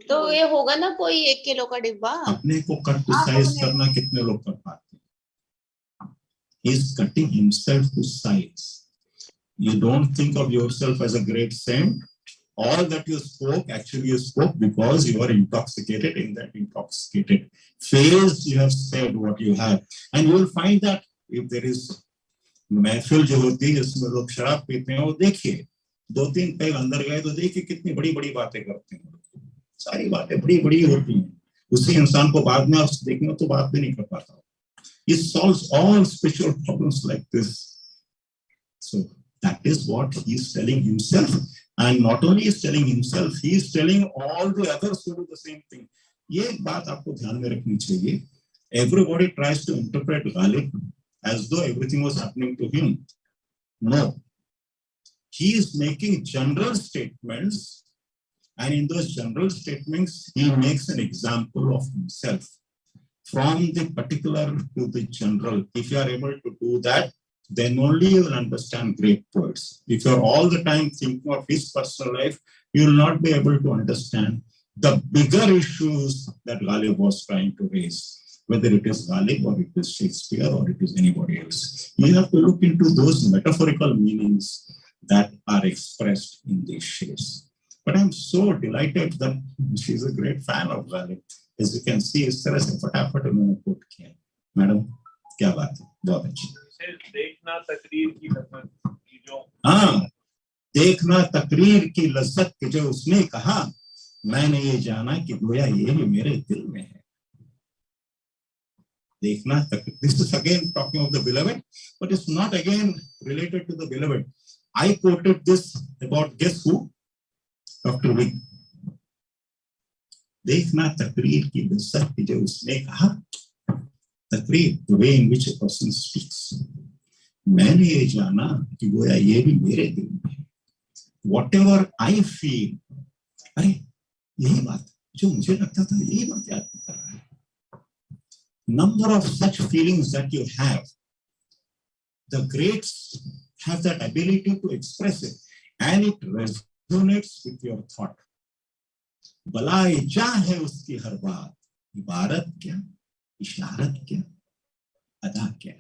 तो ये होगा ना कोई 1 किलो का डिब्बा अपने को criticize करना कितने लोग कर पाते हैं? He is cutting himself to size. You don't think of yourself as a great saint. All that you spoke, actually you spoke because you are intoxicated. In that intoxicated phase, you have said what you have. And you will find that if there is महफिल जो होती है जिसमें लोग शराब पीते हैं वो देखिए 2-3 पैग अंदर गए तो देखिए कितनी बड़ी बड़ी बातें करते हैं सारी बातें बड़ी बड़ी होती हैं उसी इंसान को बाद में आप देखेंगे तो बात भी नहीं कर पाता He solves all spiritual problems like this. So that is what he is telling himself, and not only is telling himself, he is telling all the others to do the same thing. ये बात आपको ध्यान में रखनी चाहिए. Everybody tries to interpret Ghalib as though everything was happening to him. No, he is making general statements, and in those general statements, he makes an example of himself. From the particular to the general, if you are able to do that, then only you will understand great poets. If you are all the time thinking of his personal life, you will not be able to understand the bigger issues that Ghalib was trying to raise, whether it is Ghalib or it is Shakespeare or it is anybody else. You have to look into those metaphorical meanings that are expressed in these shares. But I'm so delighted that she's a great fan of Ghalib. As you can see, इस तरह से फटाफट उन्होंने coat किया. Madam, क्या बात है? बहुत अच्छी. देखना तकरीर की लज्जत की जो. हाँ, देखना तकरीर की लज्जत की जो उसने कहा, मैंने ये जाना कि गोया ये भी मेरे दिल में है. देखना तकरीर. This is again talking of the beloved, but it's not again related to the beloved. I quoted this about guess who? Dr. Vic. देखना तकरीर की लज्जत की जो उसने कहा, तकरीर, the way in which a person speaks. मैंने ये जाना कि गोया ये भी मेरे दिल में है. Whatever I feel, अरे यही बात जो मुझे लगता था यही बात याद कर रहा है. Number of such feelings that you have, the greats have that ability to express it, and it resonates with your thought. बलाए जा है उसकी हर बात, इबारत क्या, इशारत क्या, अदा क्या.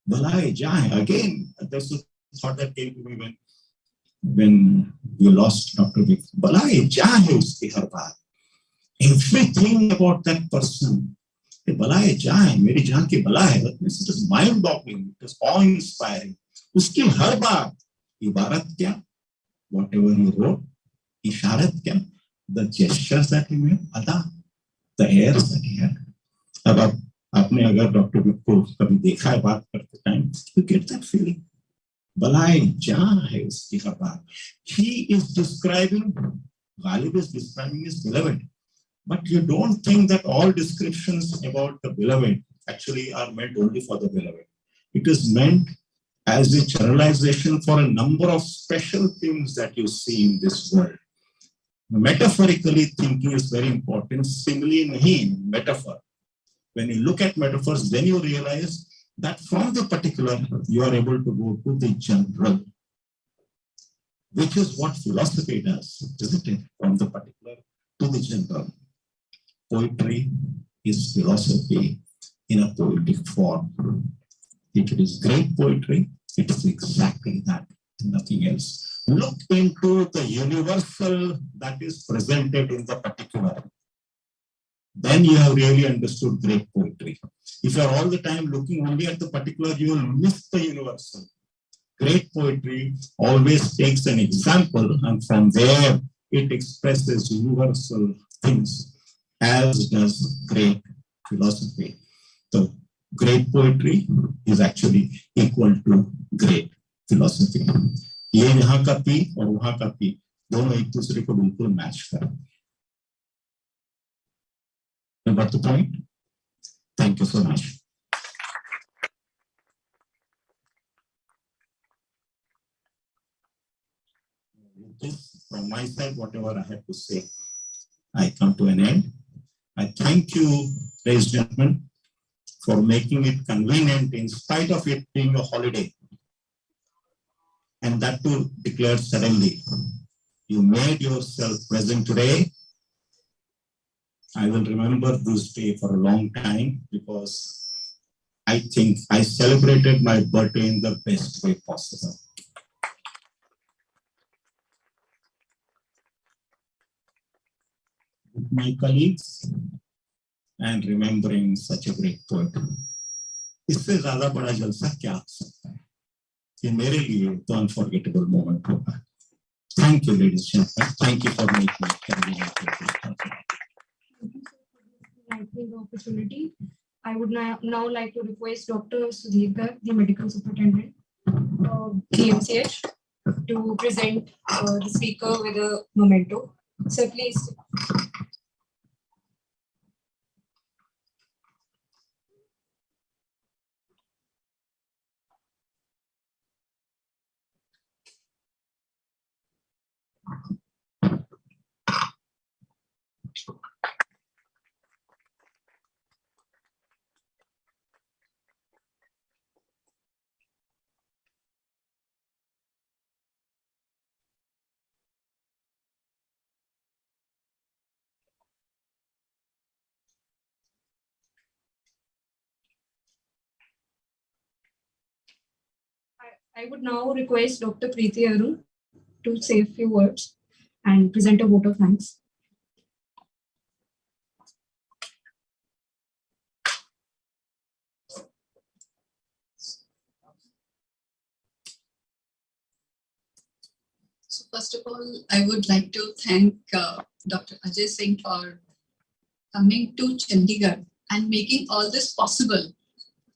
बलाए जा है. Again, that's the thought that came to me when we lost Dr. Vic. बलाए जा है उसकी हर बात. Everything about that person. बलाए जा है, मेरी जान की बला है. It is mind-boggling. It is awe-inspiring. उसकी हर बात, इबारत क्या, whatever he wrote, इशारत क्या, the gestures that he made, अदा, the airs that he had. अब आपने अगर डॉक्टर विक को कभी देखा है बात करते time, you get that feeling. बलाए जा है उसकी हर बात. He is describing, Ghalib is describing his beloved. But you don't think that all descriptions about the beloved actually are meant only for the beloved. It is meant as a generalization for a number of special things that you see in this world. Metaphorically thinking is very important. Simile nahi, metaphor. When you look at metaphors, then you realize that from the particular, you are able to go to the general, which is what philosophy does, isn't it? From the particular to the general. Poetry is philosophy in a poetic form. If it is great poetry, it is exactly that, nothing else. Look into the universal that is presented in the particular. Then you have really understood great poetry. If you are all the time looking only at the particular, you will miss the universal. Great poetry always takes an example, and from there it expresses universal things, as does great philosophy. So great poetry is actually equal to great philosophy. ये यहाँ का P और वहाँ का P दोनों एक दूसरे को बिल्कुल मैच करें. You got the point? Thank you so much. With this, from my side, whatever I have to say, I come to an end. I thank you, ladies and gentlemen, for making it convenient in spite of it being a holiday. And that too declared suddenly. You made yourself present today. I will remember this day for a long time because I think I celebrated my birthday in the best way possible. With my colleagues and remembering such a great poet. इससे ज़्यादा बड़ा जलसा क्या हो सकता है? ये मेरे लिए तो unforgettable moment होगा. Thank you, ladies and gentlemen. Thank you for making it convenient. Thank you for the opportunity. I would now like to request Dr. Sudhir, the medical superintendent of GMCH, to present the speaker with a memento. So please. I would now request Dr. Preeti Arun to say a few words and present a vote of thanks. So first of all, I would like to thank Dr. Ajay Singh for coming to Chandigarh and making all this possible,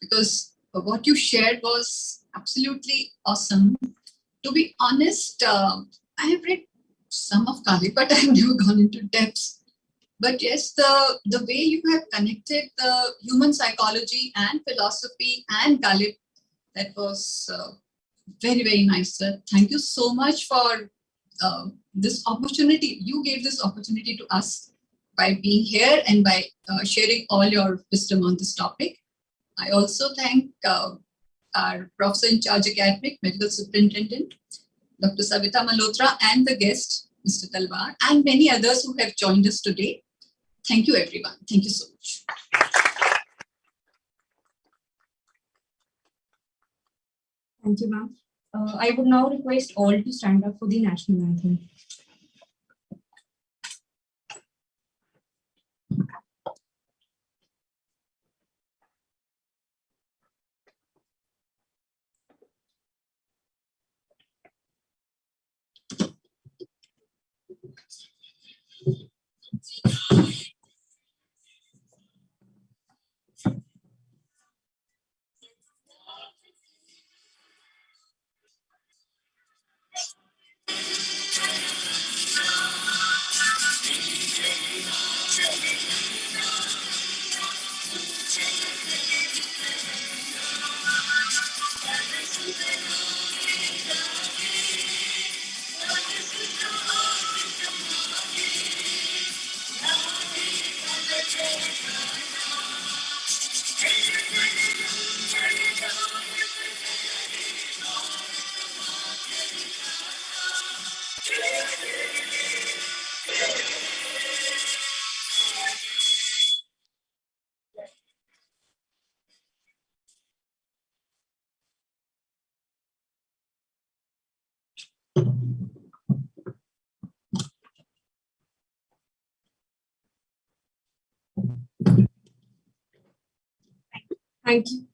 because what you shared was absolutely awesome. To be honest, I have read some of Kali, but I have never gone into depths. But yes, the way you have connected the human psychology and philosophy and Galit, that was very, very nice, sir. Thank you so much for this opportunity. You gave this opportunity to us by being here and by sharing all your wisdom on this topic. I also thank our Professor in Charge Academic, Medical Superintendent, Dr. Savita Malhotra, and the guest, Mr. Talwar, and many others who have joined us today. Thank you, everyone. Thank you so much. Thank you, ma'am. I would now request all to stand up for the national anthem. Thank you.